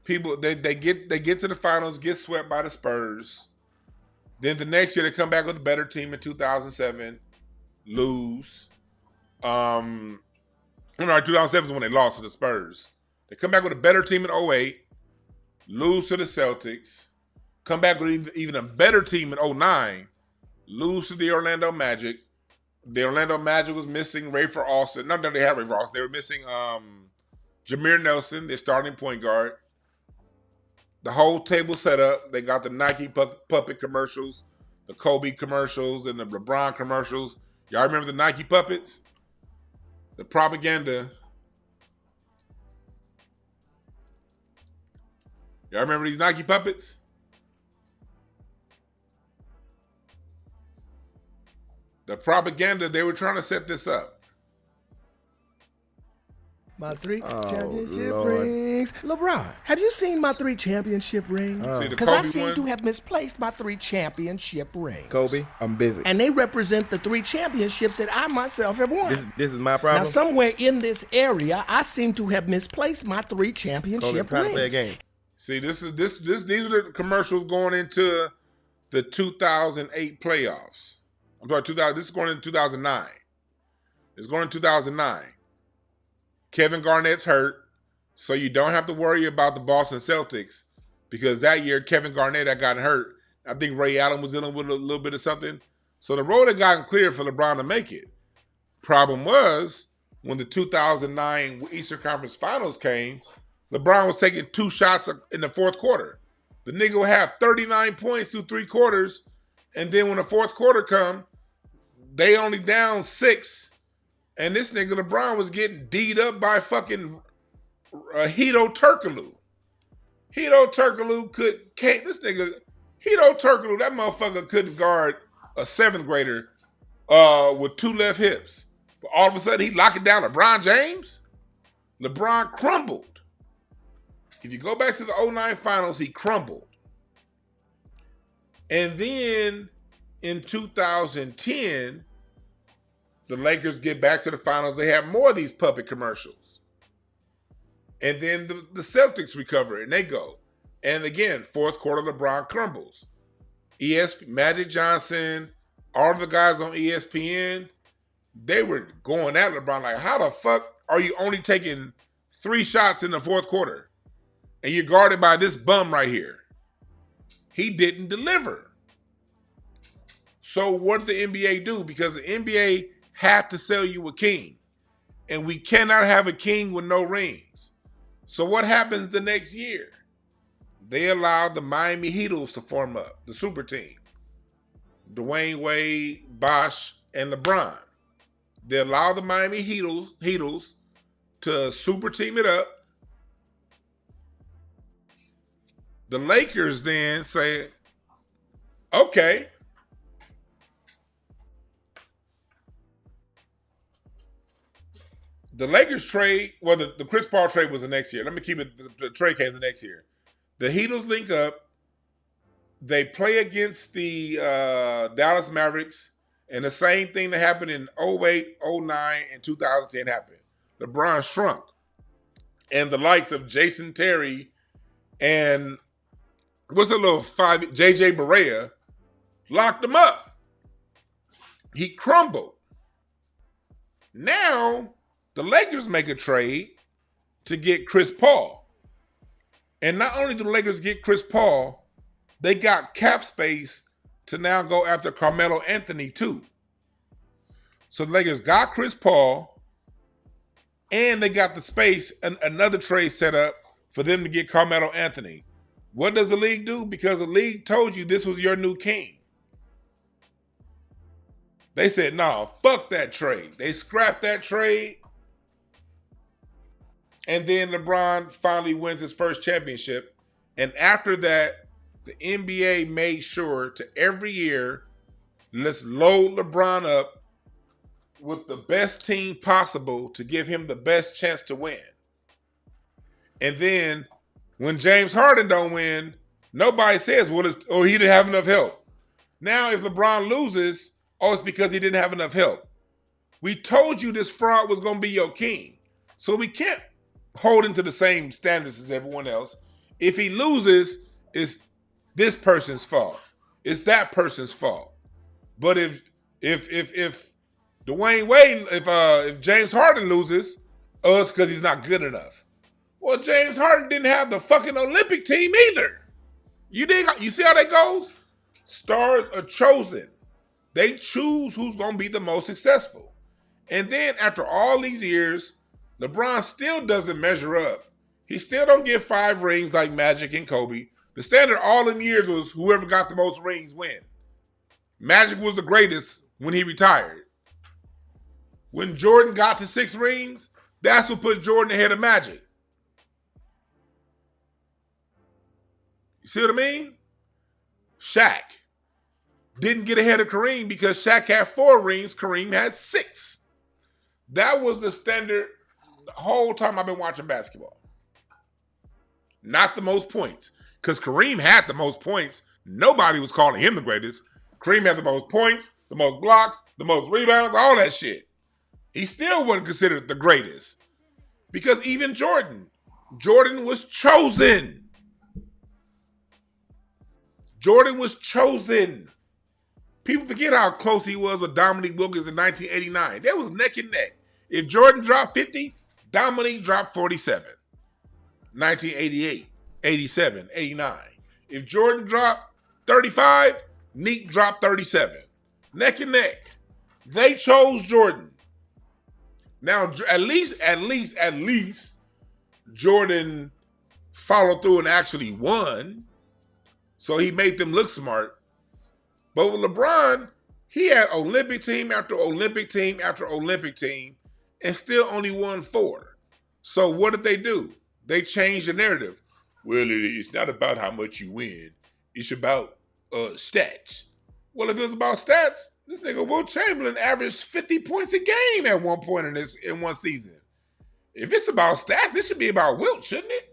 people they get to the finals, get swept by the Spurs. Then the next year they come back with a better team in 2007, lose. 2007 is when they lost to the Spurs. They come back with a better team in 08, lose to the Celtics, come back with even a better team in 09, lose to the Orlando Magic. The Orlando Magic was missing Rayford Alston. Not that they had Rayford Alston. They were missing Jameer Nelson, their starting point guard. The whole table set up. They got the Nike puppet commercials, the Kobe commercials, and the LeBron commercials. Y'all remember the Nike puppets? The propaganda. Y'all remember these Nike puppets? The propaganda, they were trying to set this up. My 3 championship rings. LeBron, have you seen my 3 championship rings? Because I seem to have misplaced my 3 championship rings. Kobe, I'm busy. And they represent the 3 championships that I myself have won. This is my problem. Now, somewhere in this area, I seem to have misplaced my 3 championship Kobe, trying rings. to play a game. See, these are the commercials going into the 2008 playoffs. I'm sorry, this is going into 2009. It's going in 2009. Kevin Garnett's hurt, so you don't have to worry about the Boston Celtics because that year Kevin Garnett had gotten hurt. I think Ray Allen was dealing with a little bit of something. So the road had gotten clear for LeBron to make it. Problem was, when the 2009 Eastern Conference Finals came, LeBron was taking 2 shots in the fourth quarter. The nigga would have 39 points through 3 quarters, and then when the fourth quarter come, they only down 6. And this nigga LeBron was getting D'd up by fucking Hedo Turkoglu. Hedo Turkoglu that motherfucker couldn't guard a 7th grader with 2 left hips. But all of a sudden he locking down LeBron James. LeBron crumbled. If you go back to the 09 finals, he crumbled. And then in 2010, the Lakers get back to the finals. They have more of these puppet commercials. And then the Celtics recover and they go. And again, fourth quarter, LeBron crumbles. Magic Johnson, all the guys on ESPN, they were going at LeBron like, how the fuck are you only taking 3 shots in the fourth quarter? And you're guarded by this bum right here. He didn't deliver. So what did the NBA do? Because the NBA had to sell you a king. And we cannot have a king with no rings. So what happens the next year? They allowed the Miami Heatles to form up, the super team. Dwayne Wade, Bosh, and LeBron. They allowed the Miami Heatles to super team it up. The Lakers then say, okay, the Lakers trade, well, the Chris Paul trade was the next year. Let me keep it, the trade came the next year. The Heatles link up. They play against the Dallas Mavericks, and the same thing that happened in 08, 09, and 2010 happened. LeBron shrunk. And the likes of Jason Terry and what's a little JJ Barea locked him up. He crumbled. Now, the Lakers make a trade to get Chris Paul. And not only do the Lakers get Chris Paul, they got cap space to now go after Carmelo Anthony too. So the Lakers got Chris Paul, and they got the space, and another trade set up for them to get Carmelo Anthony. What does the league do? Because the league told you this was your new king. They said, no, fuck that trade. They scrapped that trade. And then LeBron finally wins his first championship. And after that, the NBA made sure to every year, let's load LeBron up with the best team possible to give him the best chance to win. And then When James Harden don't win, nobody says, well, he didn't have enough help. Now, if LeBron loses, it's because he didn't have enough help. We told you this fraud was going to be your king. So we can't hold him to the same standards as everyone else. If he loses, it's this person's fault. It's that person's fault. But if Dwayne Wade, if James Harden loses, it's because he's not good enough. Well, James Harden didn't have the fucking Olympic team either. You see how that goes? Stars are chosen. They choose who's going to be the most successful. And then after all these years, LeBron still doesn't measure up. He still don't get 5 rings like Magic and Kobe. The standard all them years was whoever got the most rings win. Magic was the greatest when he retired. When Jordan got to 6 rings, that's what put Jordan ahead of Magic. You see what I mean? Shaq didn't get ahead of Kareem because Shaq had 4 rings, Kareem had 6. That was the standard the whole time I've been watching basketball. Not the most points. Because Kareem had the most points. Nobody was calling him the greatest. Kareem had the most points, the most blocks, the most rebounds, all that shit. He still wasn't considered the greatest. Because even Jordan was chosen. Jordan was chosen. People forget how close he was with Dominique Wilkins in 1989. That was neck and neck. If Jordan dropped 50, Dominique dropped 47. 1988, 87, 89. If Jordan dropped 35, Neek dropped 37. Neck and neck. They chose Jordan. Now, at least, Jordan followed through and actually won. So he made them look smart. But with LeBron, he had Olympic team after Olympic team after Olympic team and still only won 4. So what did they do? They changed the narrative. Well, it's not about how much you win. It's about stats. Well, if it was about stats, this nigga Wilt Chamberlain averaged 50 points a game at one point in one season. If it's about stats, it should be about Wilt, shouldn't it?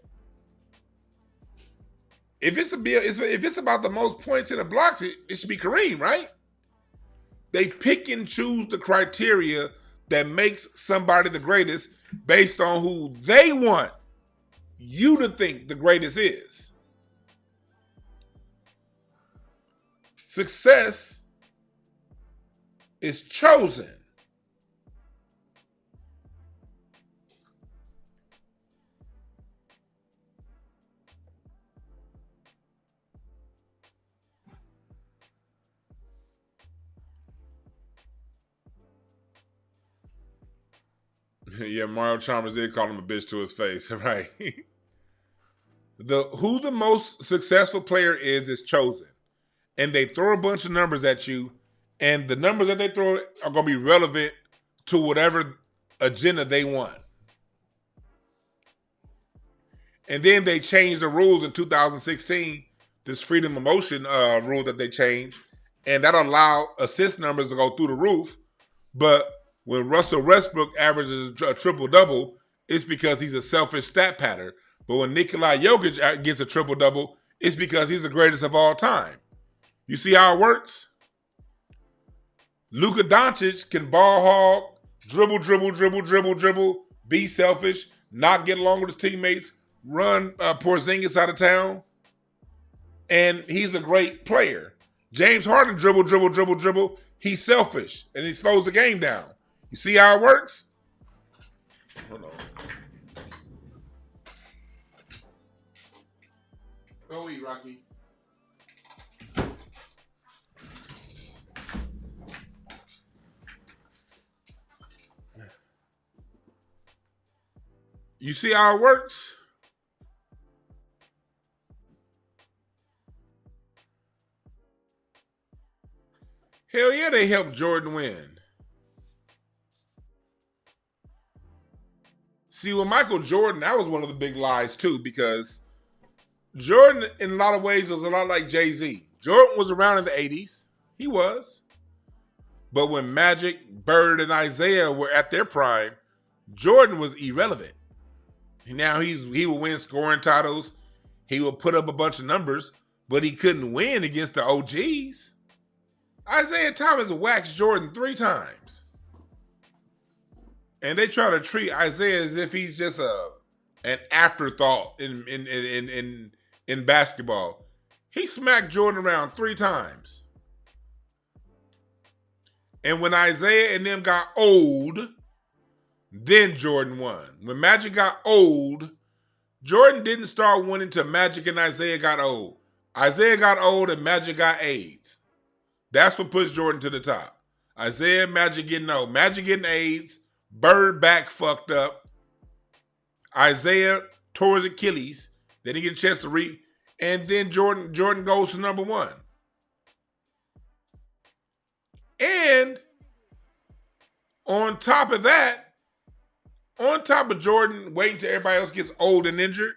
If it's about the most points in the blocks, it should be Kareem, right? They pick and choose the criteria that makes somebody the greatest based on who they want you to think the greatest is. Success is chosen. Yeah, Mario Chalmers did call him a bitch to his face, right? Who the most successful player is chosen. And they throw a bunch of numbers at you, and the numbers that they throw are going to be relevant to whatever agenda they want. And then they changed the rules in 2016, this freedom of motion rule that they changed, and that allowed assist numbers to go through the roof. But when Russell Westbrook averages a triple-double, it's because he's a selfish stat pattern. But when Nikola Jokic gets a triple-double, it's because he's the greatest of all time. You see how it works? Luka Doncic can ball hog, dribble, be selfish, not get along with his teammates, run Porzingis out of town, and he's a great player. James Harden dribble. He's selfish, and he slows the game down. You see how it works? Hold on. Go eat, Rocky. You see how it works? Hell yeah, they helped Jordan win. See, with Michael Jordan, that was one of the big lies too, because Jordan, in a lot of ways, was a lot like Jay-Z. Jordan was around in the 80s. He was. But when Magic, Bird, and Isaiah were at their prime, Jordan was irrelevant. Now he will win scoring titles. he would put up a bunch of numbers, but he couldn't win against the OGs. Isaiah Thomas waxed Jordan 3 times. And they try to treat Isaiah as if he's just an afterthought in basketball. He smacked Jordan around 3 times. And when Isaiah and them got old, then Jordan won. When Magic got old, Jordan didn't start winning until Magic and Isaiah got old. Isaiah got old and Magic got AIDS. That's what pushed Jordan to the top. Isaiah and Magic getting old. Magic getting AIDS. Bird back fucked up. Isaiah tore his Achilles. Then he get a chance to and then Jordan goes to number 1. And on top of that, on top of Jordan waiting till everybody else gets old and injured,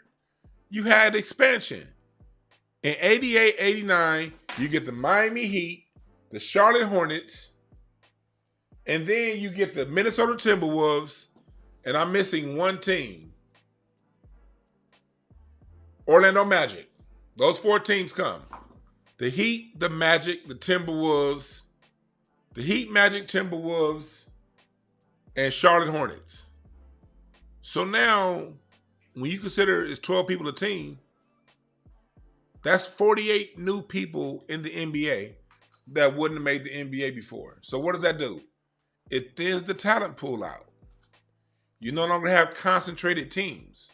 you had expansion. In 88, 89, you get the Miami Heat, the Charlotte Hornets, and then you get the Minnesota Timberwolves, and I'm missing one team. Orlando Magic. Those 4 teams come. The Heat, the Magic, the Timberwolves, the Heat, Magic, Timberwolves, and Charlotte Hornets. So now, when you consider it's 12 people a team, that's 48 new people in the NBA that wouldn't have made the NBA before. So what does that do? It thins the talent pool out. You no longer have concentrated teams.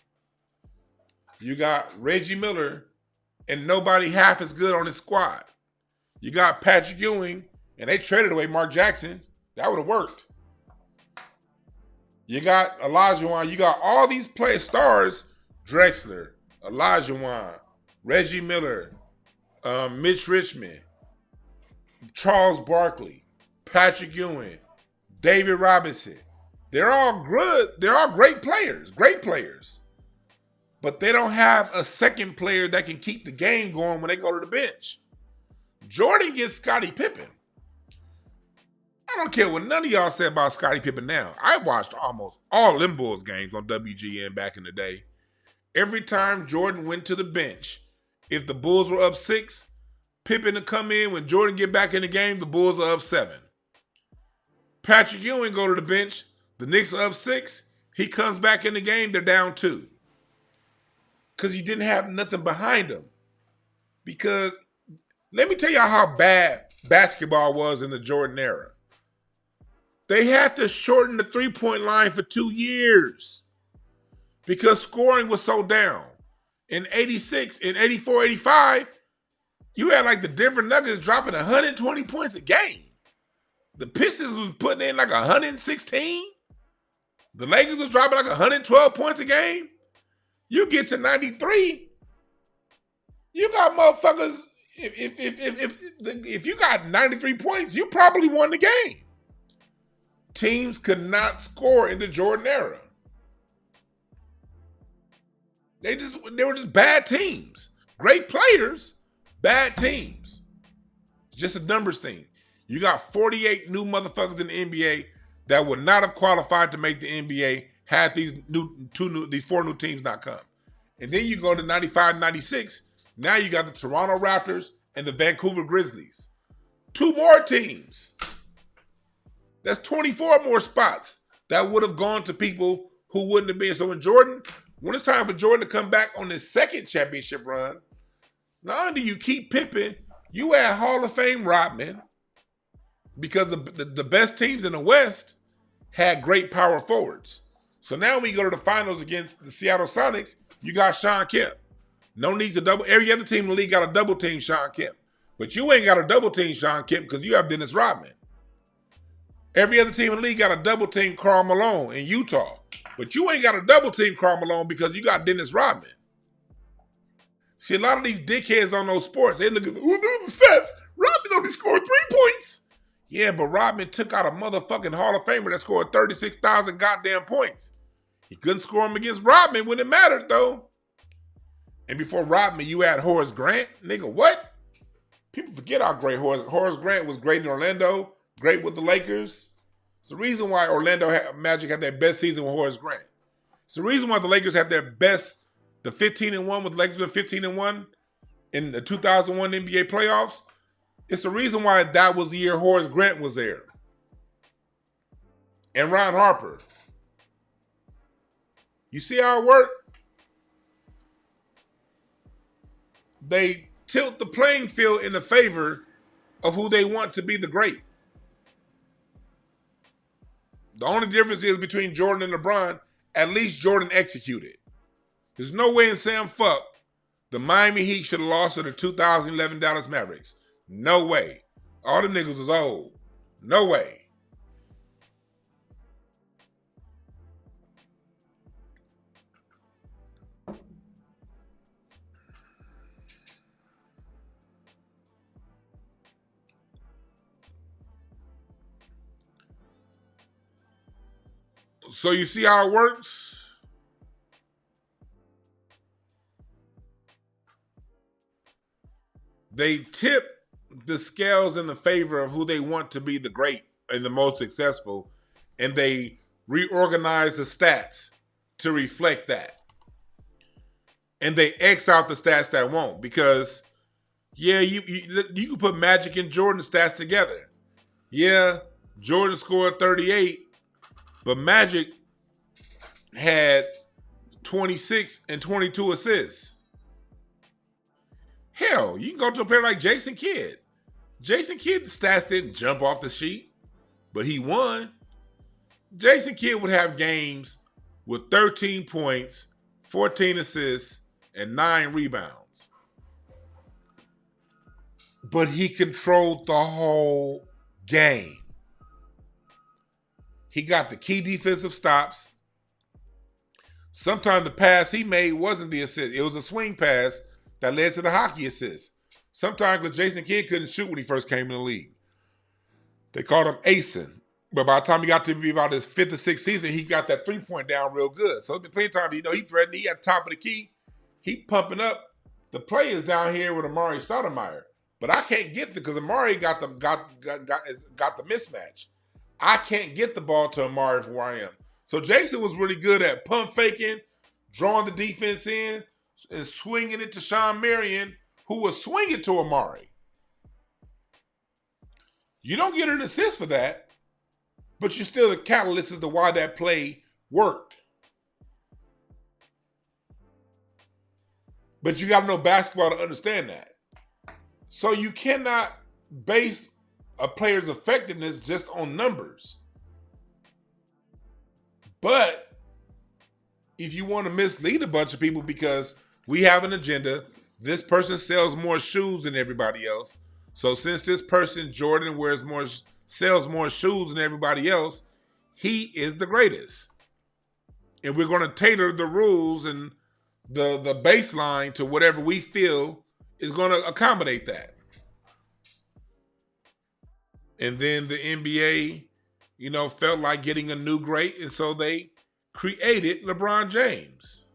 You got Reggie Miller and nobody half as good on his squad. You got Patrick Ewing and they traded away Mark Jackson. That would have worked. You got Olajuwon. You got all these stars, Drexler, Olajuwon, Reggie Miller, Mitch Richmond, Charles Barkley, Patrick Ewing, David Robinson. They're all good. They're all great players. But they don't have a second player that can keep the game going when they go to the bench. Jordan gets Scottie Pippen. I don't care what none of y'all say about Scottie Pippen now. I watched almost all them Bulls games on WGN back in the day. Every time Jordan went to the bench, if the Bulls were up 6, Pippen would come in. When Jordan get back in the game, the Bulls are up 7. Patrick Ewing go to the bench. The Knicks are up 6. He comes back in the game. They're down 2. Because you didn't have nothing behind him. Because let me tell y'all how bad basketball was in the Jordan era. They had to shorten the 3-point line for 2 years because scoring was so down. In 86, in 84, 85, you had like the Denver Nuggets dropping 120 points a game. The Pistons was putting in like 116. The Lakers was dropping like 112 points a game. You get to 93, you got motherfuckers. If you got 93 points, you probably won the game. Teams could not score in the Jordan era. They were just bad teams. Great players, bad teams. It's just a numbers thing. You got 48 new motherfuckers in the NBA that would not have qualified to make the NBA had these 4 new teams not come. And then you go to 95, 96. Now you got the Toronto Raptors and the Vancouver Grizzlies. 2 more teams. That's 24 more spots that would have gone to people who wouldn't have been. So when it's time for Jordan to come back on his second championship run, not only do you keep Pippen, you add Hall of Fame Rodman, because the best teams in the West had great power forwards. So now when you go to the finals against the Seattle Sonics, you got Sean Kemp. No need to double. Every other team in the league got a double team Sean Kemp. But you ain't got a double team Sean Kemp because you have Dennis Rodman. Every other team in the league got a double team Karl Malone in Utah. But you ain't got a double team Karl Malone because you got Dennis Rodman. See, a lot of these dickheads on those sports, they look at the stats. Rodman only scored 3 points. Yeah, but Rodman took out a motherfucking Hall of Famer that scored 36,000 goddamn points. He couldn't score them against Rodman when it mattered, though. And before Rodman, you had Horace Grant. Nigga, what? People forget how great Horace Grant was. Great in Orlando, great with the Lakers. It's the reason why Orlando Magic had their best season with Horace Grant. It's the reason why the Lakers had the the 15-1 with Lakers with 15-1 in the 2001 NBA playoffs, it's the reason why that was the year Horace Grant was there. And Ron Harper. You see how it worked? They tilt the playing field in the favor of who they want to be the great. The only difference is between Jordan and LeBron, at least Jordan executed. There's no way in Sam fuck the Miami Heat should have lost to the 2011 Dallas Mavericks. No way. All the niggas was old. No way. So you see how it works? They tip the scales in the favor of who they want to be the great and the most successful, and they reorganize the stats to reflect that. And they X out the stats that won't, because yeah, you can put Magic and Jordan stats together. Yeah, Jordan scored 38, but Magic had 26 and 22 assists. Hell, you can go to a player like Jason Kidd. Jason Kidd's stats didn't jump off the sheet, but he won. Jason Kidd would have games with 13 points, 14 assists, and 9 rebounds. But he controlled the whole game. He got the key defensive stops. Sometimes the pass he made wasn't the assist. It was a swing pass that led to the hockey assist. Sometimes because Jason Kidd couldn't shoot when he first came in the league. They called him acing. But by the time he got to be about his 5th or 6th season, he got that 3-point down real good. So plenty of time, he threatened, he at the top of the key. He pumping up the players down here with Amari Stoudemire. But I can't get because Amari got the mismatch. I can't get the ball to Amari from where I am. So Jason was really good at pump faking, drawing the defense in, and swinging it to Sean Marion, who was swinging to Amari. You don't get an assist for that, but you're still the catalyst as to why that play worked. But you got to know basketball to understand that. So you cannot base a player's effectiveness just on numbers. But if you want to mislead a bunch of people because we have an agenda, this person sells more shoes than everybody else. So since this person, Jordan, sells more shoes than everybody else, he is the greatest. And we're going to tailor the rules and the baseline to whatever we feel is going to accommodate that. And then the NBA, felt like getting a new great, and so they created LeBron James.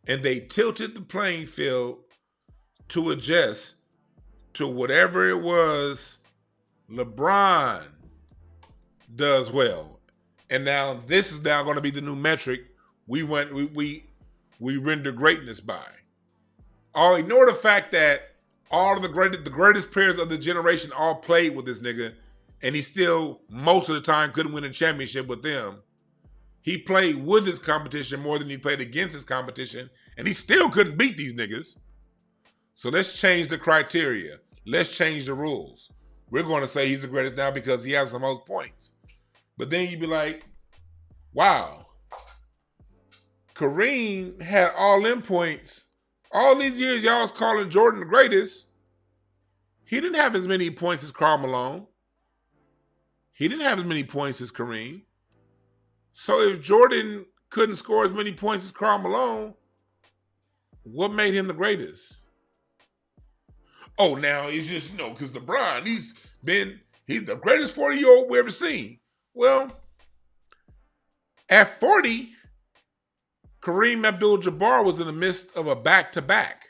And they tilted the playing field to adjust to whatever it was LeBron does well. And now this is now going to be the new metric we render greatness by. I'll ignore the fact that all of the greatest players of the generation all played with this nigga, and he still, most of the time, couldn't win a championship with them. He played with his competition more than he played against his competition, and he still couldn't beat these niggas. So let's change the criteria. Let's change the rules. We're going to say he's the greatest now because he has the most points. But then you'd be like, wow, Kareem had all them points. All these years y'all was calling Jordan the greatest. He didn't have as many points as Karl Malone. He didn't have as many points as Kareem. So if Jordan couldn't score as many points as Karl Malone, what made him the greatest? Oh, now it's just, because LeBron, he's the greatest 40-year-old we ever seen. Well, at 40, Kareem Abdul-Jabbar was in the midst of a back-to-back.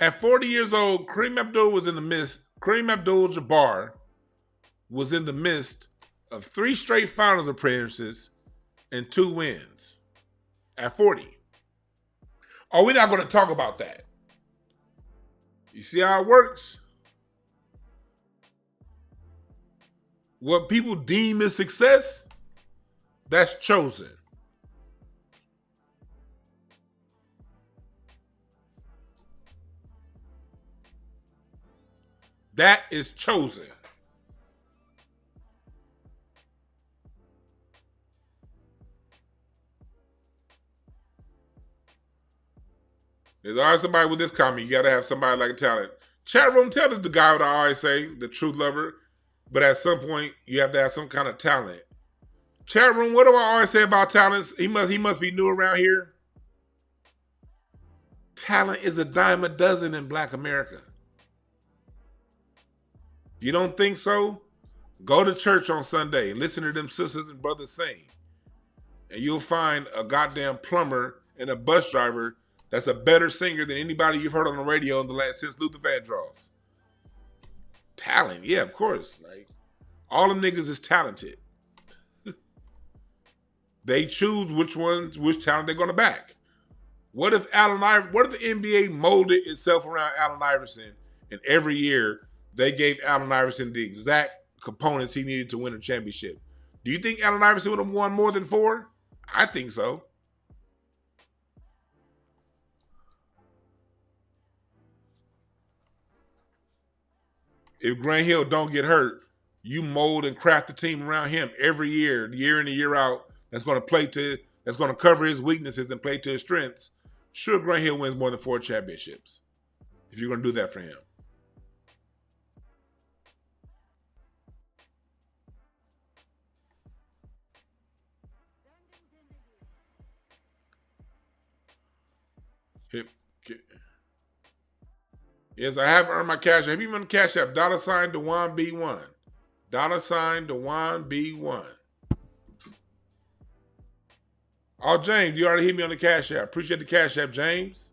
At 40 years old, Kareem Abdul-Jabbar was in the midst of 3 straight finals appearances and 2 wins. At 40. Oh, we're not going to talk about that. You see how it works? What people deem as success, that's chosen. That is chosen. There's always somebody with this comment. You got to have somebody like a talent. Chat room, tell us the guy what I always say, the truth lover. But at some point, you have to have some kind of talent. Chat room, what do I always say about talents? He must be new around here. Talent is a dime a dozen in Black America. You don't think so? Go to church on Sunday and listen to them sisters and brothers sing. And you'll find a goddamn plumber and a bus driver that's a better singer than anybody you've heard on the radio in the last since Luther Vandross. Talent, yeah, of course. Like, all them niggas is talented. They choose which talent they're gonna back. What if the NBA molded itself around Allen Iverson, and every year they gave Allen Iverson the exact components he needed to win a championship? Do you think Allen Iverson would have won more than 4? I think so. If Grant Hill don't get hurt, you mold and craft the team around him every year in and year out. That's going to cover his weaknesses and play to his strengths. Sure, Grant Hill wins more than 4 championships. If you're going to do that for him. Yes, I have earned my cash. Have you been on the Cash App? $DejuanB1. $DejuanB1. Oh, James, you already hit me on the Cash App. Appreciate the Cash App, James.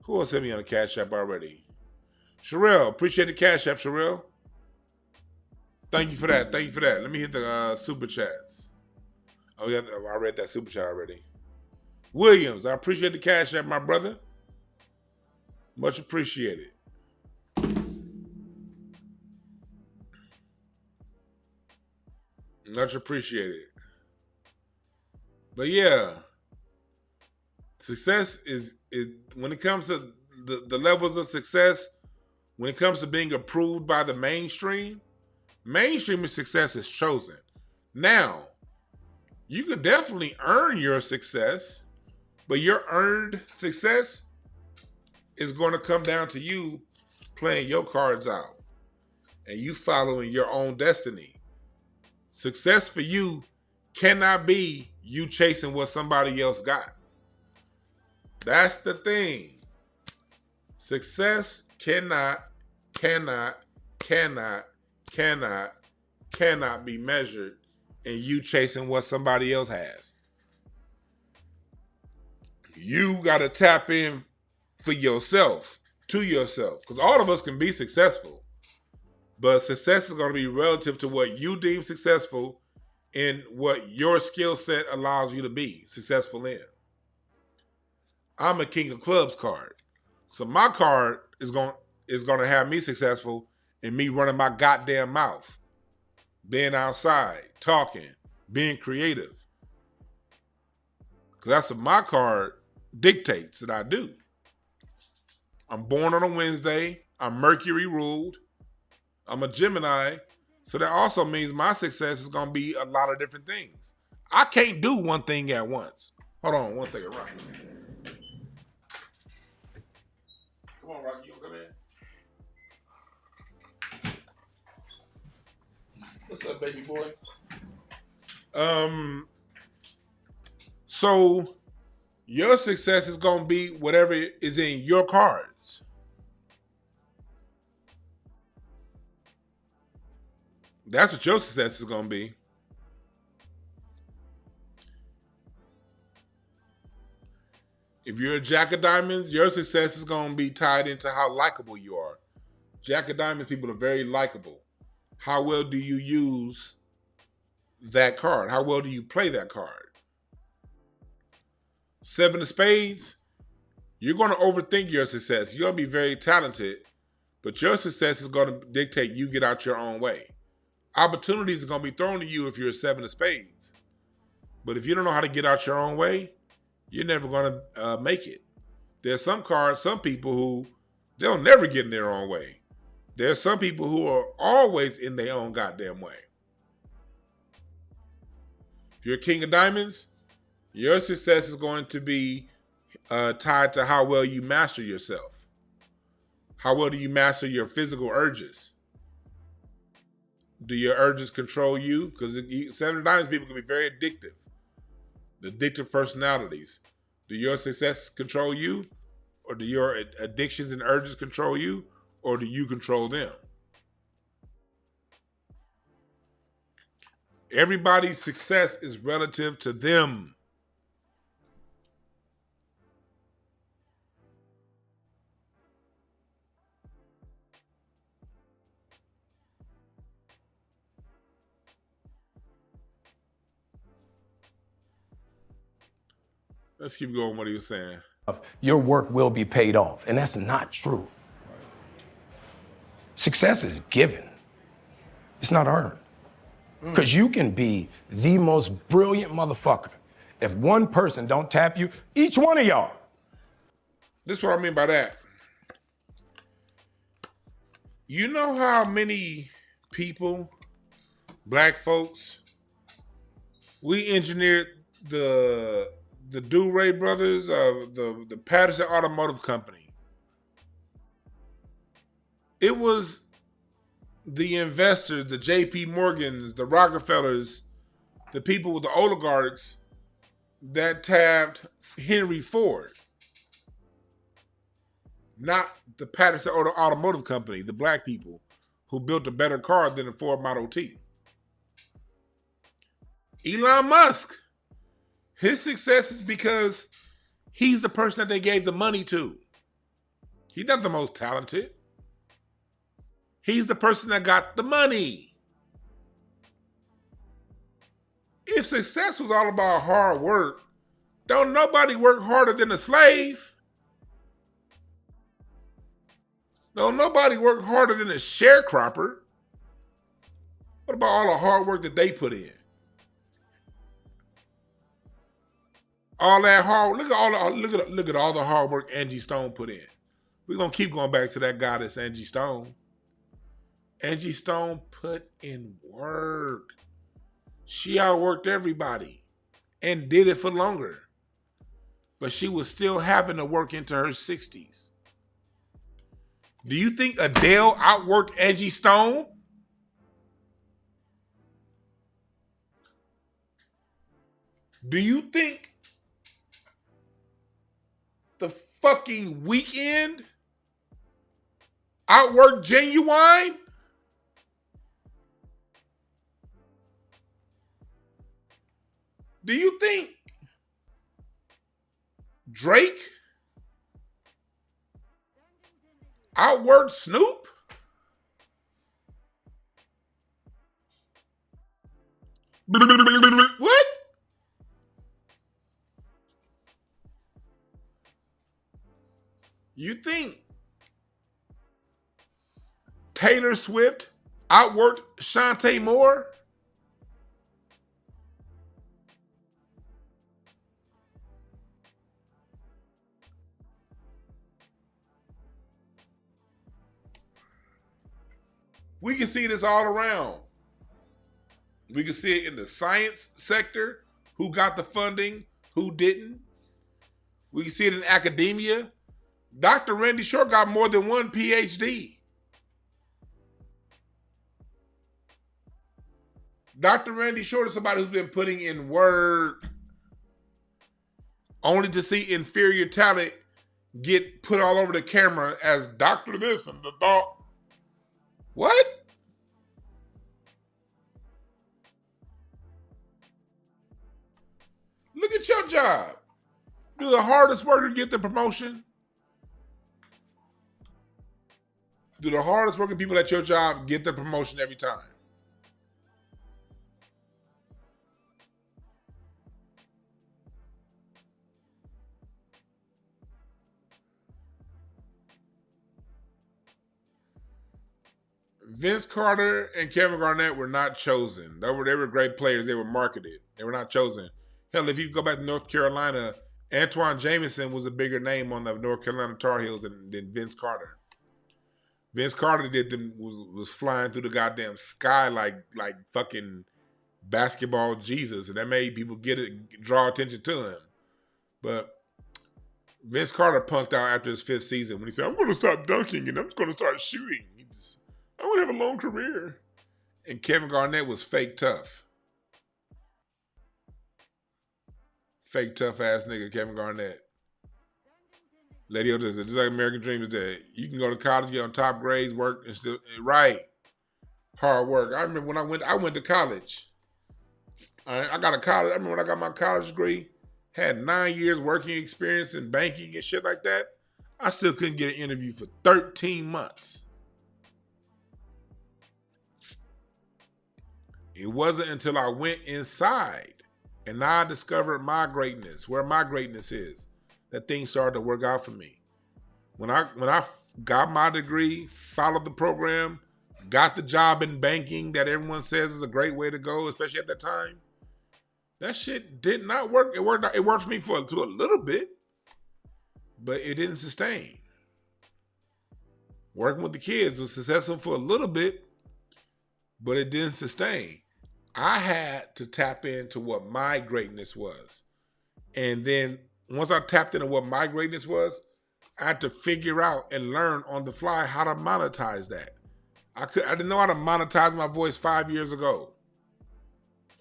Who else hit me on the Cash App already? Sherelle, appreciate the Cash App, Sherelle. Thank you for that. Thank you for that. Let me hit the Super Chats. Oh, yeah, I read that Super Chat already. Williams, I appreciate the Cash App, my brother. Much appreciated. Much appreciated. But yeah, success is when it comes to the levels of success, when it comes to being approved by the mainstream of success is chosen. Now, you can definitely earn your success, but your earned success is going to come down to you playing your cards out and you following your own destiny. Success for you cannot be you chasing what somebody else got. That's the thing. Success cannot be measured in you chasing what somebody else has. You got to tap in for yourself, to yourself, because all of us can be successful, but success is going to be relative to what you deem successful and what your skill set allows you to be successful in. I'm a King of Clubs card, so my card is going to have me successful in me running my goddamn mouth, being outside, talking, being creative, because that's what my card dictates that I do. I'm born on a Wednesday. I'm Mercury ruled. I'm a Gemini. So that also means my success is going to be a lot of different things. I can't do one thing at once. Hold on 1 second, Rocky. Come on, Rocky. You want to come in? What's up, baby boy? So your success is going to be whatever is in your cards. That's what your success is going to be. If you're a Jack of Diamonds, your success is going to be tied into how likable you are. Jack of Diamonds people are very likable. How well do you use that card? How well do you play that card? 7 of spades, you're going to overthink your success. You're going to be very talented, but your success is going to dictate you get out your own way. Opportunities are going to be thrown to you if you're a 7 of spades. But if you don't know how to get out your own way, you're never going to make it. There's some people who they'll never get in their own way. There's some people who are always in their own goddamn way. If you're a king of diamonds, your success is going to be tied to how well you master yourself. How well do you master your physical urges? Do your urges control you? Because 7 of diamonds people can be very addictive. Addictive personalities. Do your success control you? Or do your addictions and urges control you? Or do you control them? Everybody's success is relative to them. Let's keep going what he was saying. Your work will be paid off, and that's not true. Success is given. It's not earned. Because you can be the most brilliant motherfucker. If one person don't tap you, each one of y'all. This is what I mean by that. You know how many people, black folks, we engineered the Do-Ray brothers of the Patterson Automotive Company. It was the investors, the JP Morgans, the Rockefellers, the people with the oligarchs that tabbed Henry Ford. Not the Patterson Automotive Company, the black people who built a better car than the Ford Model T. Elon Musk, his success is because he's the person that they gave the money to. He's not the most talented. He's the person that got the money. If success was all about hard work, don't nobody work harder than a slave. Don't nobody work harder than a sharecropper. What about all the hard work that they put in? All that hard, look at all the hard work Angie Stone put in. We're gonna keep going back to that goddess Angie Stone. Angie Stone put in work. She outworked everybody and did it for longer. But she was still having to work into her 60s. Do you think Adele outworked Angie Stone? Do you think the fucking Weeknd outworked Genuine? Do you think Drake outworked Snoop? What? You think Taylor Swift outworked Shantae Moore? We can see this all around. We can see it in the science sector, who got the funding, who didn't. We can see it in academia. Dr. Randy Short got more than one PhD. Dr. Randy Short is somebody who's been putting in work only to see inferior talent get put all over the camera as Dr. This and the thought. What? Look at your job. Do the hardest worker get the promotion? Do the hardest working people at your job get the promotion every time? Vince Carter and Kevin Garnett were not chosen. They were great players. They were marketed. They were not chosen. Hell, if you go back to North Carolina, Antoine Jameson was a bigger name on the North Carolina Tar Heels than Vince Carter. Vince Carter was flying through the goddamn sky like fucking basketball Jesus, and that made people draw attention to him. But Vince Carter punked out after his 5th season when he said, "I'm going to stop dunking and I'm going to start shooting. I want to have a long career." And Kevin Garnett was fake tough. Fake tough ass nigga, Kevin Garnett. Lady O does it. Just like American Dream is that you can go to college, get on top grades, work, and still, right. Hard work. I remember when I went to college. I got a college. I remember when I got my college degree, had 9 years working experience in banking and shit like that. I still couldn't get an interview for 13 months. It wasn't until I went inside and I discovered my greatness, where my greatness is, that things started to work out for me. When I got my degree, followed the program, got the job in banking that everyone says is a great way to go, especially at that time, that shit did not work. It worked for me to a little bit, but it didn't sustain. Working with the kids was successful for a little bit, but it didn't sustain. I had to tap into what my greatness was. And then once I tapped into what my greatness was, I had to figure out and learn on the fly how to monetize that. I didn't know how to monetize my voice 5 years ago.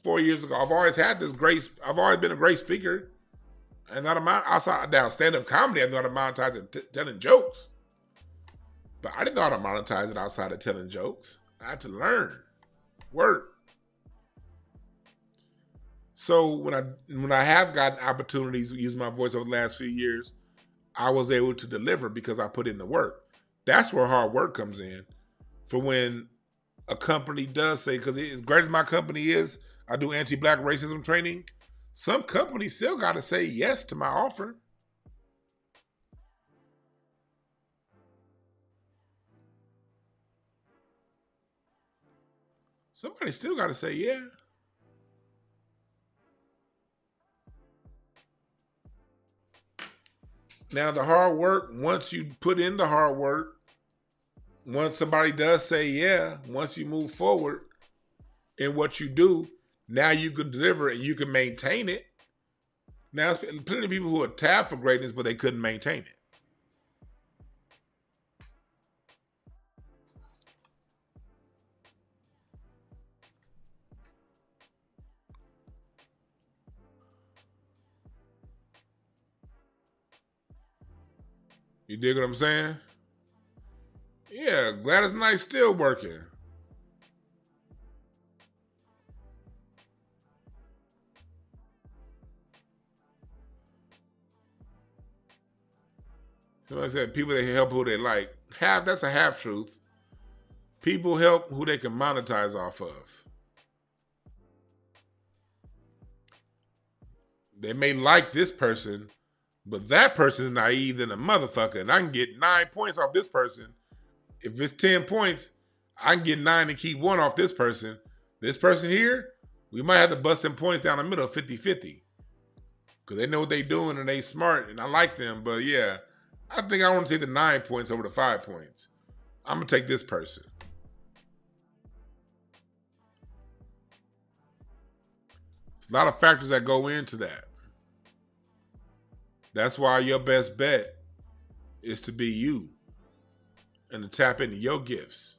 4 years ago. I've always been a great speaker. And outside down stand-up comedy, I know how to monetize it telling jokes. But I didn't know how to monetize it outside of telling jokes. I had to learn. Work. So when I have gotten opportunities to use my voice over the last few years, I was able to deliver because I put in the work. That's where hard work comes in. For when a company does say, because as great as my company is, I do anti-black racism training, some companies still got to say yes to my offer. Somebody still got to say yeah. Now, the hard work, once you put in the hard work, once somebody does say yeah, once you move forward in what you do, now you can deliver and you can maintain it. Now, there's plenty of people who are tapped for greatness, but they couldn't maintain it. You dig what I'm saying? Yeah, Gladys Knight's still working. Somebody said people that help who they like. That's a half truth. People help who they can monetize off of. They may like this person, but that person is naive than a motherfucker, and I can get 9 points off this person. If it's 10 points, I can get 9 and keep 1 off this person. This person here, we might have to bust some points down the middle, 50-50. Because they know what they doing and they smart, and I like them. But yeah, I think I want to take the 9 points over the 5 points. I'm going to take this person. There's a lot of factors that go into that. That's why your best bet is to be you and to tap into your gifts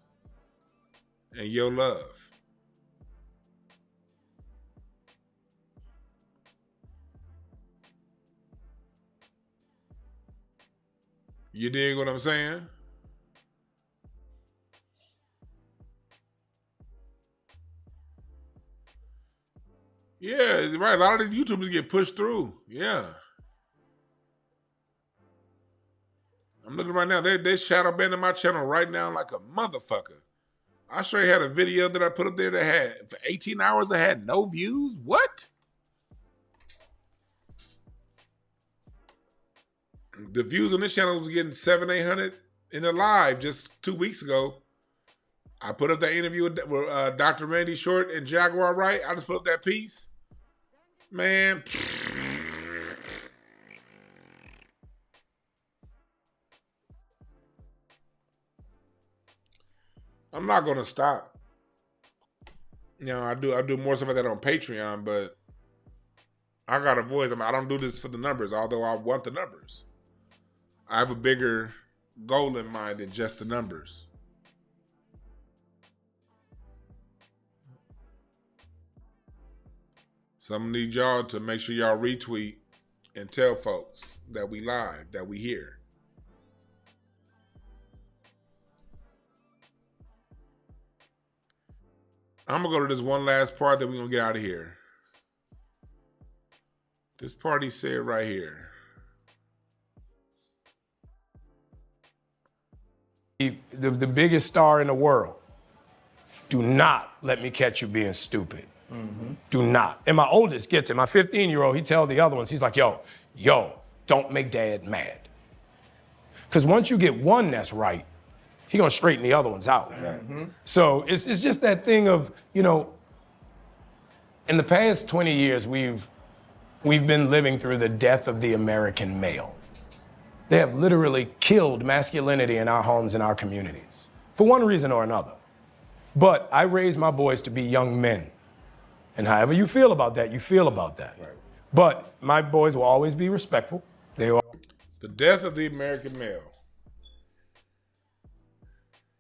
and your love. You dig what I'm saying? Yeah, right. A lot of these YouTubers get pushed through. Yeah. I'm looking right now. They shadow banning my channel right now like a motherfucker. Ashtrays had a video that I put up there that had, for 18 hours, I had no views. What? The views on this channel was getting 700-800 in a live just 2 weeks ago. I put up that interview with Dr. Randy Short and Jaguar Wright. I just put up that piece. Man. I'm not going to stop. You know, I do more stuff like that on Patreon, but I got a voice. I mean, I don't do this for the numbers, although I want the numbers. I have a bigger goal in mind than just the numbers. So I'm going to need y'all to make sure y'all retweet and tell folks that we live, that we here. I'm going to go to this one last part that we're going to get out of here. This part he said right here. The biggest star in the world. Do not let me catch you being stupid. Mm-hmm. Do not. And my oldest gets it. My 15-year-old, he tells the other ones, he's like, yo, don't make dad mad. Because once you get one that's right, he gonna straighten the other ones out. Mm-hmm. So it's just that thing of, you know, in the past 20 years, we've been living through the death of the American male. They have literally killed masculinity in our homes and our communities, for one reason or another. But I raised my boys to be young men. And however you feel about that, you feel about that. Right. But my boys will always be respectful. The death of the American male.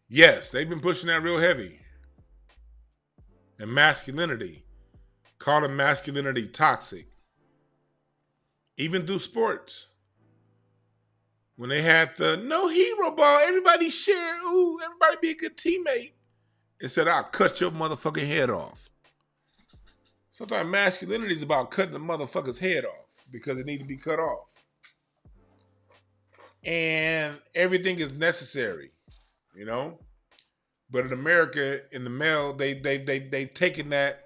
Yes, they've been pushing that real heavy. And masculinity. Calling masculinity toxic. Even through sports. When they had the no hero ball, everybody share, ooh, everybody be a good teammate. It said, I'll cut your motherfucking head off. Sometimes masculinity is about cutting the motherfucker's head off because it need to be cut off. And everything is necessary, you know? But in America, in the male, they've taken that,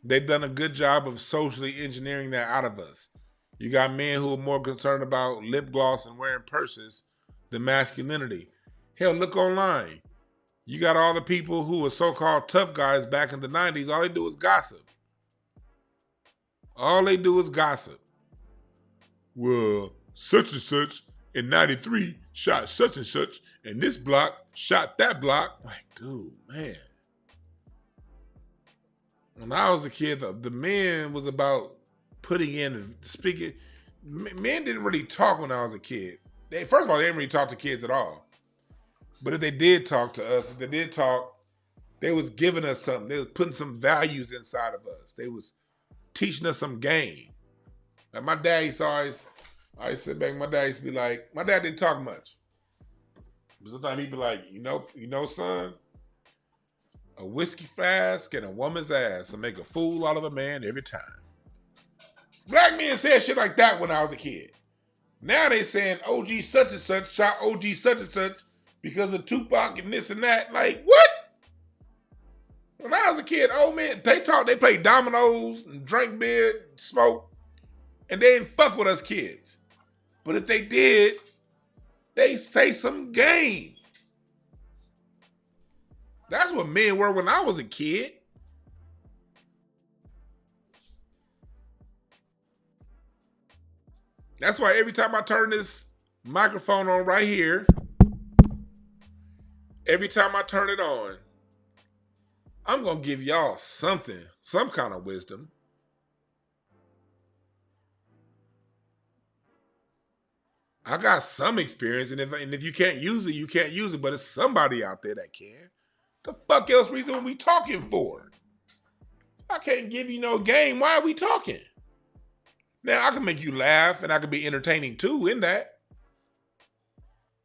they've done a good job of socially engineering that out of us. You got men who are more concerned about lip gloss and wearing purses than masculinity. Hell, look online. You got all the people who were so-called tough guys back in the 90s, all they do is gossip. All they do is gossip. Well, such and such in 93 shot such and such, and this block shot that block. Like, dude, man. When I was a kid, the men was about putting in and speaking. Men didn't really talk when I was a kid. First of all, they didn't really talk to kids at all. But if they did talk to us, if they did talk, they was giving us something. They was putting some values inside of us. They was teaching us some game. Like my dad used to always sit back, my dad used to be like, my dad didn't talk much. But sometimes he'd be like, you know, son, a whiskey flask and a woman's ass will make a fool out of a man every time. Black men said shit like that when I was a kid. Now they saying OG such and such shot OG such and such because of Tupac and this and that. Like, what? When I was a kid, old man, they played dominoes and drank beer, smoked, and they didn't fuck with us kids. But if they did, they say some game. That's what men were when I was a kid. That's why every time I turn this microphone on right here, every time I turn it on, I'm going to give y'all something, some kind of wisdom. I got some experience, and if you can't use it, you can't use it, but it's somebody out there that can. The fuck else reason are we talking for? I can't give you no game. Why are we talking? Now, I can make you laugh, and I can be entertaining too in that.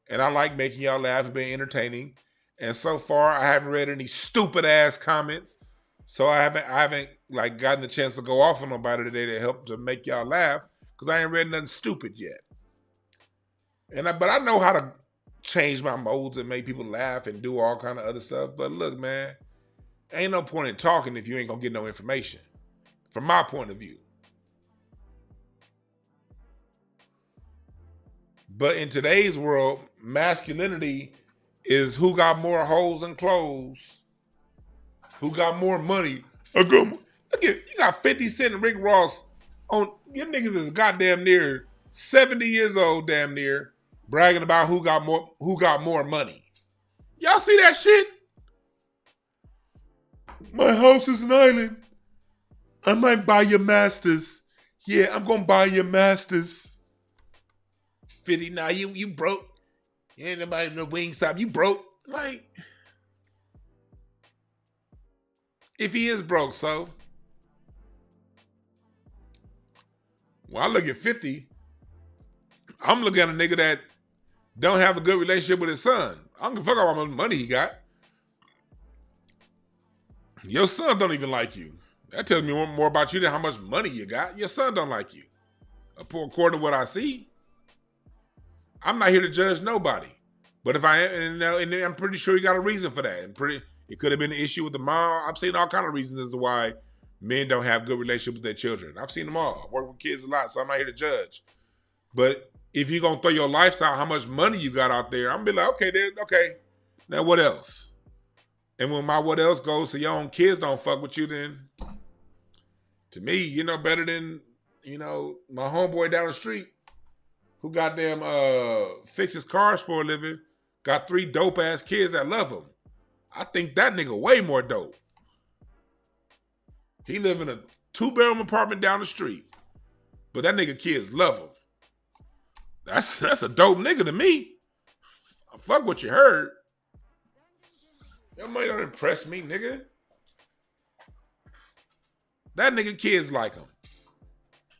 And I like making y'all laugh and being entertaining. And so far, I haven't read any stupid ass comments. So I haven't like gotten the chance to go off on nobody today to help to make y'all laugh because I ain't read nothing stupid yet. But I know how to change my modes and make people laugh and do all kind of other stuff. But look, man, ain't no point in talking if you ain't gonna get no information. From my point of view. But in today's world, masculinity is who got more holes and clothes Who got more money? Look at you got 50 Cent and Rick Ross on your niggas is goddamn near 70 years old, damn near, bragging about who got more money. Y'all see that shit? My house is an island. I might buy your masters. Yeah, I'm gonna buy your masters. 50, now you broke. You ain't nobody no Wingstop. You broke. Like, if he is broke, so. When I look at 50, I'm looking at a nigga that don't have a good relationship with his son. I don't give a fuck about how much money he got. Your son don't even like you. That tells me more about you than how much money you got. Your son don't like you. According to what I see. I'm not here to judge nobody. But if I am, and I'm pretty sure you got a reason for that. It could have been an issue with the mom. I've seen all kind of reasons as to why men don't have good relationship with their children. I've seen them all. I work with kids a lot, so I'm not here to judge. But if you're going to throw your lifestyle, how much money you got out there, I'm going to be like, okay. Now what else? And when my what else goes so your own kids don't fuck with you, then to me, you know better than, my homeboy down the street who goddamn fixes cars for a living, got 3 dope-ass kids that love him. I think that nigga way more dope. He live in a 2-bedroom apartment down the street. But that nigga kids love him. That's a dope nigga to me. Fuck what you heard. That might not impress me, nigga. That nigga kids like him.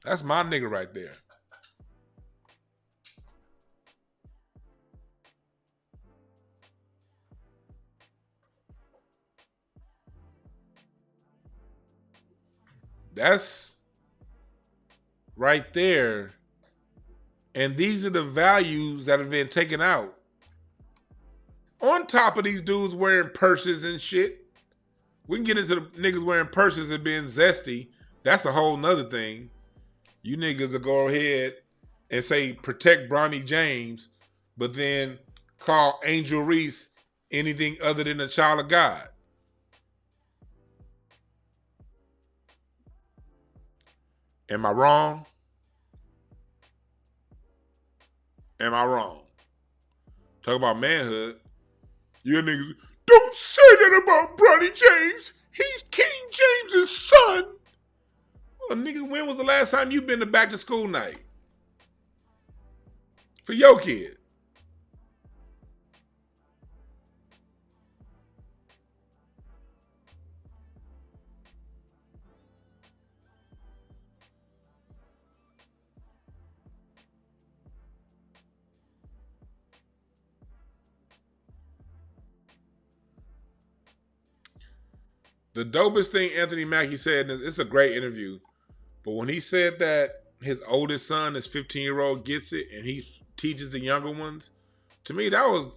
That's my nigga right there. That's right there. And these are the values that have been taken out. On top of these dudes wearing purses and shit. We can get into the niggas wearing purses and being zesty. That's a whole nother thing. You niggas will go ahead and say protect Bronny James, but then call Angel Reese anything other than a child of God. Am I wrong? Am I wrong? Talk about manhood. You niggas, don't say that about Bronny James. He's King James's son. Well, nigga, when was the last time you been to back to school night? For your kid. The dopest thing Anthony Mackie said, and it's a great interview, but when he said that his oldest son, his 15-year-old, gets it and he teaches the younger ones, to me, that was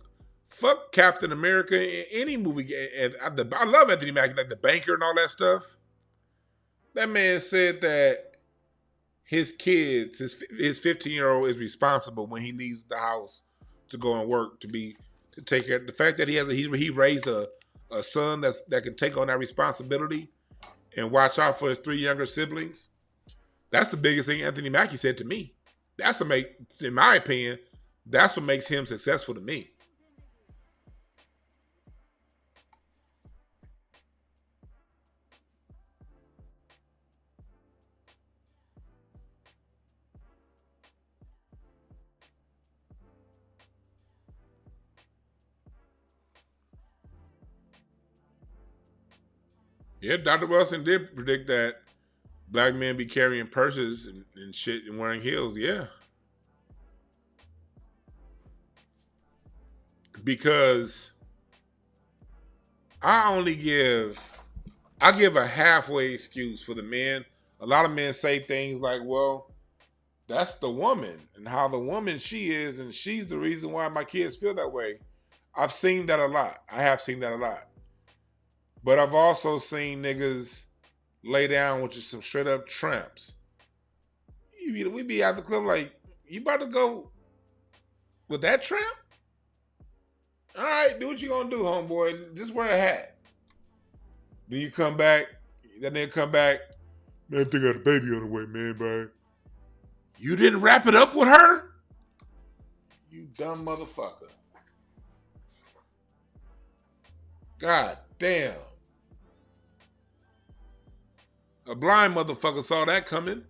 fuck Captain America in any movie. I love Anthony Mackie, like The Banker and all that stuff. That man said that his kids, his 15-year-old is responsible when he leaves the house to go and work, to take care. The fact that he raised a son that can take on that responsibility and watch out for his 3 younger siblings. That's the biggest thing Anthony Mackie said to me. In my opinion, that's what makes him successful to me. Yeah, Dr. Wilson did predict that black men be carrying purses and shit and wearing heels. Yeah. Because I give a halfway excuse for the men. A lot of men say things like, well, that's the woman and how the woman she is, and she's the reason why my kids feel that way. I've seen that a lot. I have seen that a lot. But I've also seen niggas lay down with just some straight up tramps. We be at the club like, you about to go with that tramp? All right, do what you gonna do, homeboy. Just wear a hat. Then you come back, that nigga come back, man, I think I got a baby on the way, man, bro. You didn't wrap it up with her? You dumb motherfucker. God damn. A blind motherfucker saw that coming.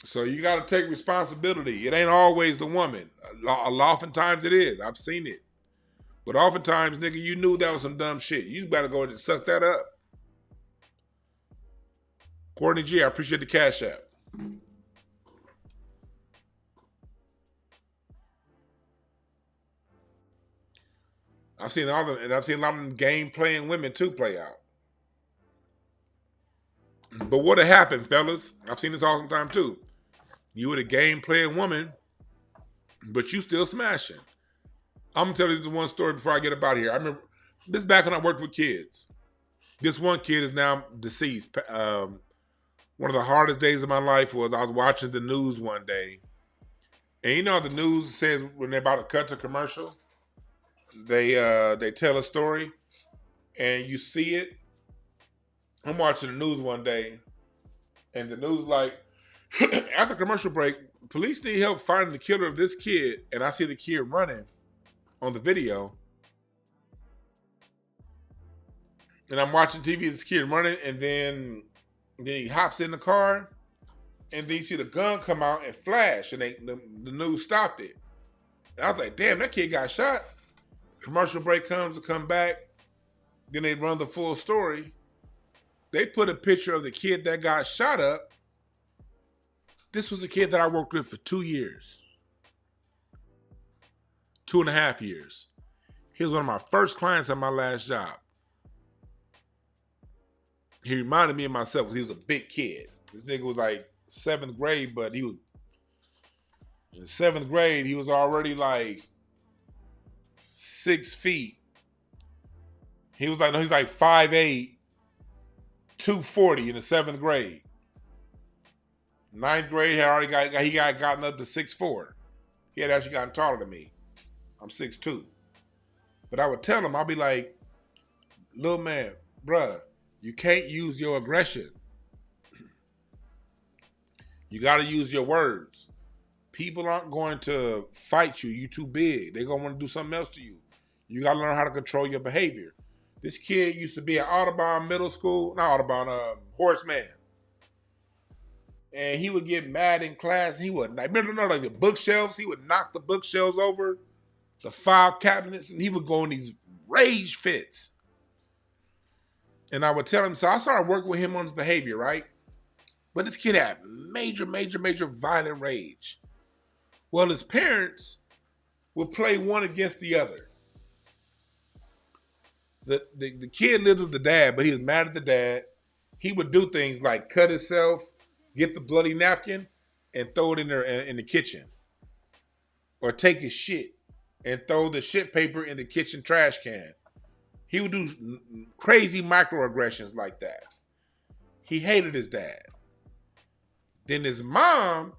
So you got to take responsibility. It ain't always the woman. Oftentimes it is. I've seen it. But oftentimes, nigga, you knew that was some dumb shit. You just better go and suck that up. Courtney G, I appreciate the cash app. I've seen a lot of them game playing women too play out. But what'd happen, fellas? I've seen this all the time too. You were the game playing woman, but you still smashing. I'm gonna tell you this one story before I get up out of here. I remember this back when I worked with kids. This one kid is now deceased. One of the hardest days of my life was I was watching the news one day. And you know how the news says when they're about to cut to commercial, they tell a story and you see it. I'm watching the news one day and the news like, after commercial break, police need help finding the killer of this kid. And I see the kid running on the video. And I'm watching TV, this kid running, and then he hops in the car, and then you see the gun come out and flash, and the news stopped it. And I was like, damn, that kid got shot. Commercial break comes to come back. Then they run the full story. They put a picture of the kid that got shot up. This was a kid that I worked with for 2 years. 2.5 years. He was one of my first clients at my last job. He reminded me of myself because he was a big kid. This nigga was like 7th grade, but he was in 7th grade, he was already like 6 feet. He's like 5'8", 240 in the 7th grade. 9th grade, he got gotten up to 6'4". He had actually gotten taller than me. I'm 6'2". But I would tell him, I'll be like, little man, bruh, you can't use your aggression. You got to use your words. People aren't going to fight you. You too big. They're going to want to do something else to you. You got to learn how to control your behavior. This kid used to be at Horseman. And he would get mad in class. And he would, remember like the bookshelves? He would knock the bookshelves over, the file cabinets, and he would go in these rage fits. And I would tell him, so I started working with him on his behavior, right? But this kid had major violent rage. Well, his parents would play one against the other. The kid lived with the dad, but he was mad at the dad. He would do things like cut himself, get the bloody napkin, and throw it in the kitchen. Or take his shit and throw the shit paper in the kitchen trash can. He would do crazy microaggressions like that. He hated his dad. Then his mom,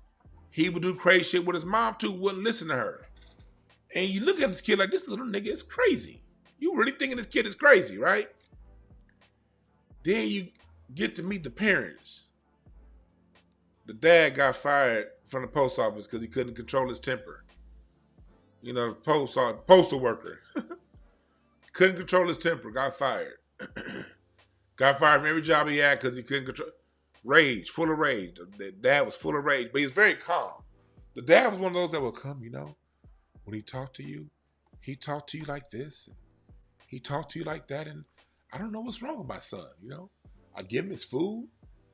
he would do crazy shit with his mom too, wouldn't listen to her. And you look at this kid like, this little nigga is crazy. You really thinking this kid is crazy, right? Then you get to meet the parents. The dad got fired from the post office because he couldn't control his temper. You know, the postal worker. Couldn't control his temper, got fired. Got fired from every job he had because he couldn't control. Rage, full of rage. The dad was full of rage, but he was very calm. The dad was one of those that would come, you know, when he talked to you, he talked to you like this, and he talked to you like that, and I don't know what's wrong with my son, you know. I give him his food,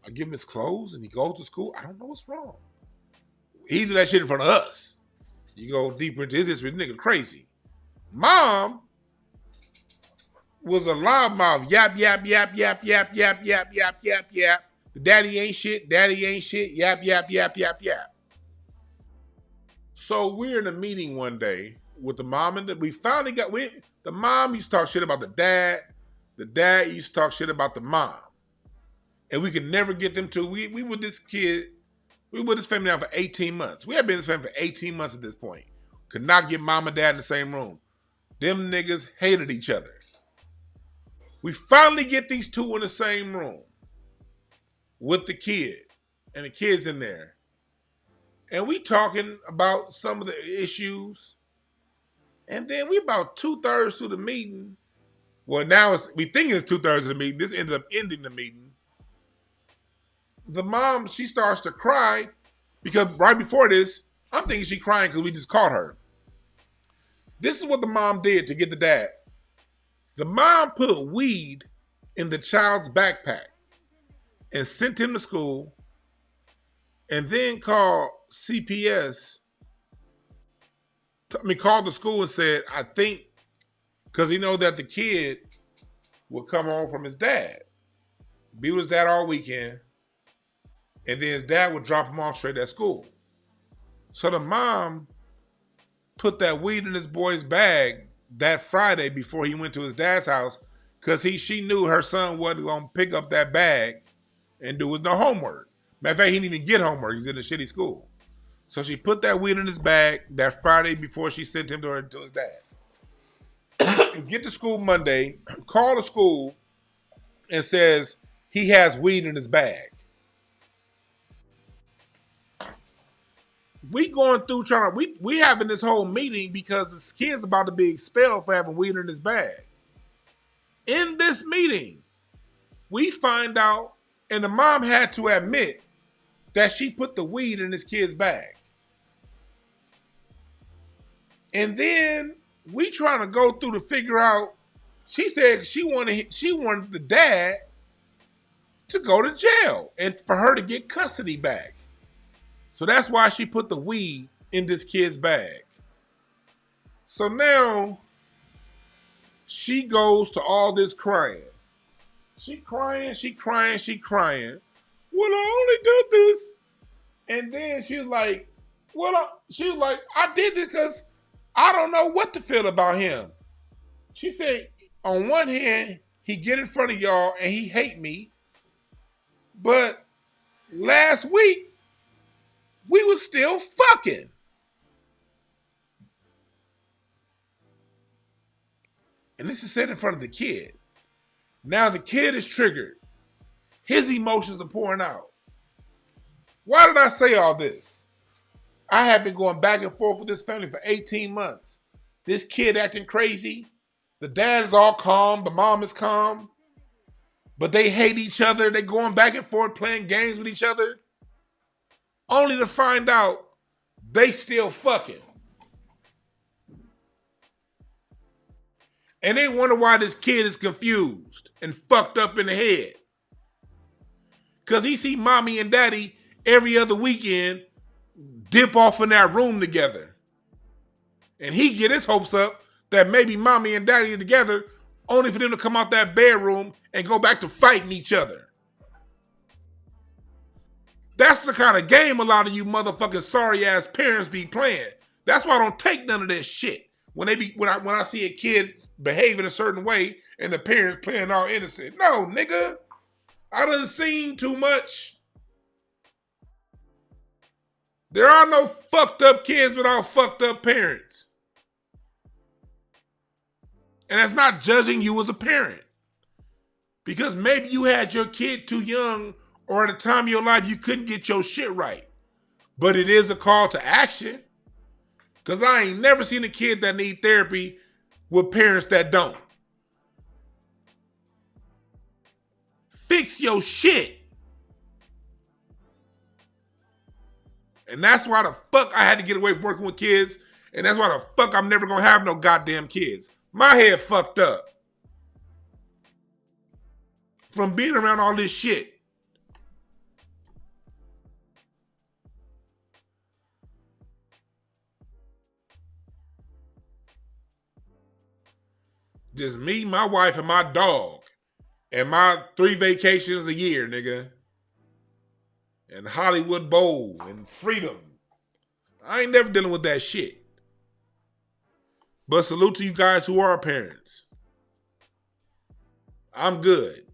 I give him his clothes, and he goes to school. I don't know what's wrong. He do that shit in front of us. You go deeper into his history, nigga crazy. Mom was a loudmouth, yap, yap, yap, yap, yap, yap, yap, yap, yap, yap. The daddy ain't shit, yap, yap, yap, yap, yap. So we're in a meeting one day with the mom, and we finally got, the mom used to talk shit about the dad used to talk shit about the mom. And we could never get them to, we with this family now for 18 months. We had been in this family for 18 months at this point. Could not get mom and dad in the same room. Them niggas hated each other. We finally get these two in the same room with the kid, and the kid's in there. And we talking about some of the issues. And then we about 2/3 through the meeting. Well, now we think it's 2/3 of the meeting. This ends up ending the meeting. The mom, she starts to cry because right before this, I'm thinking she crying because we just caught her. This is what the mom did to get the dad. The mom put weed in the child's backpack and sent him to school, and then called CPS. Called the school and said, I think, because he know that the kid would come home from his dad, be with his dad all weekend, and then his dad would drop him off straight at school. So the mom put that weed in this boy's bag that Friday before he went to his dad's house, because she knew her son wasn't going to pick up that bag and do his no homework. Matter of fact, he didn't even get homework. He's in a shitty school. So she put that weed in his bag that Friday before she sent him to his dad. Get to school Monday, call the school, and says he has weed in his bag. We going through we having this whole meeting because this kid's about to be expelled for having weed in his bag. In this meeting, we find out, and the mom had to admit that she put the weed in this kid's bag. And then we trying to go through to figure out, she said she wanted the dad to go to jail and for her to get custody back. So that's why she put the weed in this kid's bag. So now she goes to all this crying. She crying. Well, I only did this. And then she was like, I did this because I don't know what to feel about him. She said, on one hand, he get in front of y'all and he hate me. But last week, we was still fucking. And this is said in front of the kid. Now the kid is triggered. His emotions are pouring out. Why did I say all this? I have been going back and forth with this family for 18 months. This kid acting crazy. The dad is all calm. The mom is calm. But they hate each other. They're going back and forth playing games with each other. Only to find out they still fucking. And they wonder why this kid is confused and fucked up in the head. Because he see mommy and daddy every other weekend dip off in that room together. And he get his hopes up that maybe mommy and daddy are together only for them to come out that bedroom and go back to fighting each other. That's the kind of game a lot of you motherfucking sorry ass parents be playing. That's why I don't take none of that shit. When I see a kid behaving a certain way and the parents playing all innocent. No, nigga. I done seen too much. There are no fucked up kids without fucked up parents. And that's not judging you as a parent. Because maybe you had your kid too young, or at a time of your life you couldn't get your shit right. But it is a call to action. Because I ain't never seen a kid that need therapy with parents that don't. Fix your shit. And that's why the fuck I had to get away from working with kids. And that's why the fuck I'm never going to have no goddamn kids. My head fucked up. From being around all this shit. Just me, my wife, and my dog. And my 3 vacations a year, nigga. And Hollywood Bowl and freedom. I ain't never dealing with that shit. But salute to you guys who are parents. I'm good.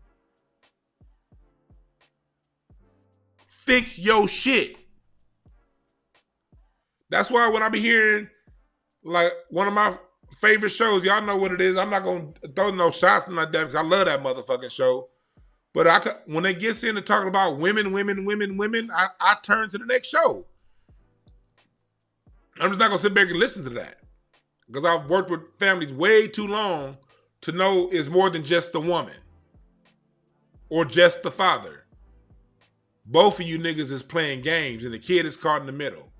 Fix your shit. That's why when I be hearing, like, one of my favorite shows. Y'all know what it is. I'm not going to throw no shots like that because I love that motherfucking show. But when it gets into talking about women, I turn to the next show. I'm just not going to sit back and listen to that. Because I've worked with families way too long to know it's more than just the woman. Or just the father. Both of you niggas is playing games and the kid is caught in the middle.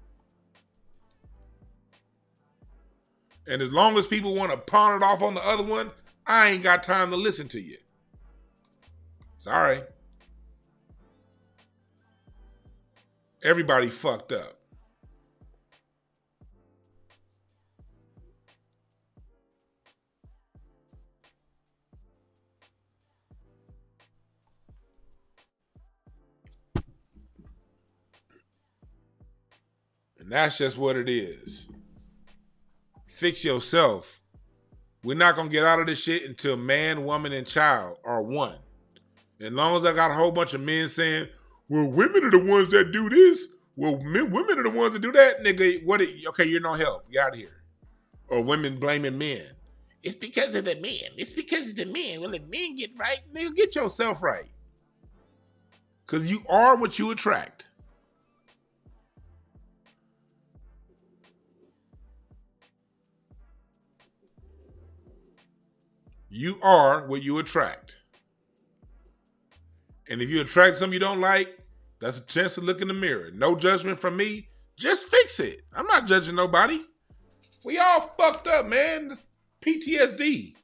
And as long as people want to pawn it off on the other one, I ain't got time to listen to you. Sorry. Everybody fucked up. And that's just what it is. Fix yourself. We're not going to get out of this shit until man, woman, and child are one. As long as I got a whole bunch of men saying, well, women are the ones that do this. Well, women are the ones that do that. Nigga, okay, you're no help. Get out of here. Or women blaming men. It's because of the men. It's because of the men. Well, if men get right, nigga, get yourself right. Because you are what you attract. You are what you attract. And if you attract something you don't like, that's a chance to look in the mirror. No judgment from me. Just fix it. I'm not judging nobody. We all fucked up, man. This PTSD.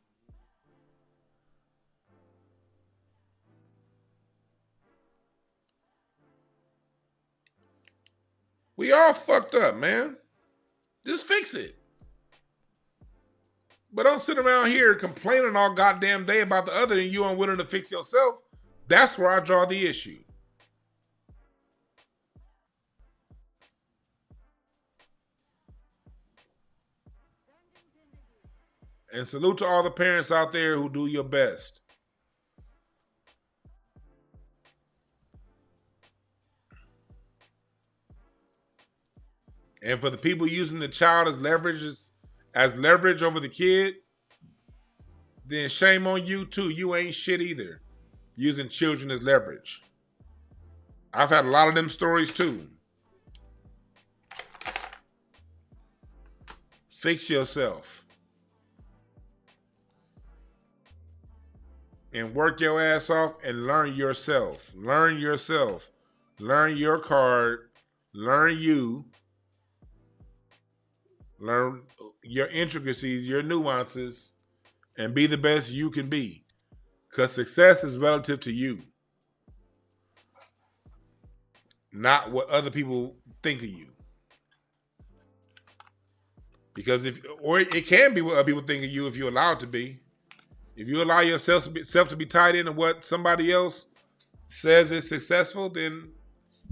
We all fucked up, man. Just fix it. But don't sit around here complaining all goddamn day about the other and you unwilling to fix yourself. That's where I draw the issue. And salute to all the parents out there who do your best. And for the people using the child as leverage over the kid, then shame on you too. You ain't shit either. Using children as leverage. I've had a lot of them stories too. Fix yourself. And work your ass off and learn yourself. Learn yourself. Learn your card. Learn you. Learn your intricacies, your nuances, and be the best you can be. Because success is relative to you. Not what other people think of you. Because it can be what other people think of you if you allow it to be. If you allow yourself to be tied into what somebody else says is successful, then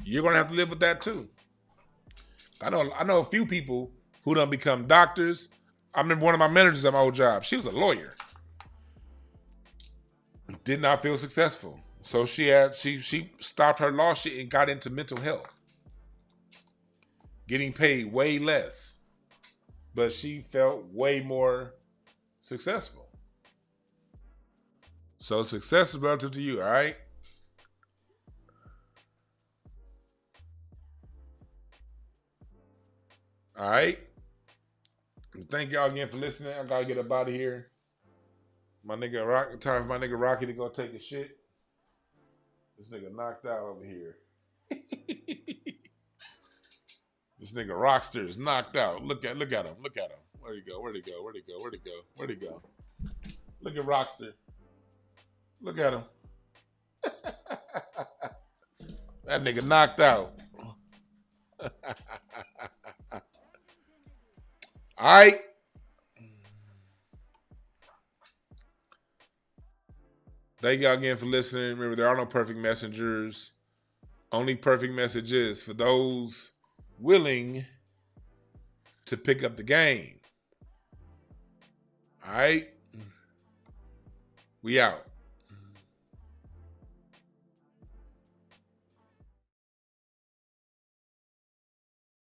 you're going to have to live with that too. I know a few people who done become doctors. I remember one of my managers at my old job. She was a lawyer. Did not feel successful. So she stopped her law shit and got into mental health. Getting paid way less. But she felt way more successful. So success is relative to you, all right? All right? Thank y'all again for listening. I gotta get up out of here. Time for my nigga Rocky to go take a shit. This nigga knocked out over here. This nigga Rockster is knocked out. Look at him. Where'd he go? Look at Rockster. Look at him. That nigga knocked out. All right. Thank y'all again for listening. Remember, there are no perfect messengers. Only perfect messages for those willing to pick up the game. All right. We out.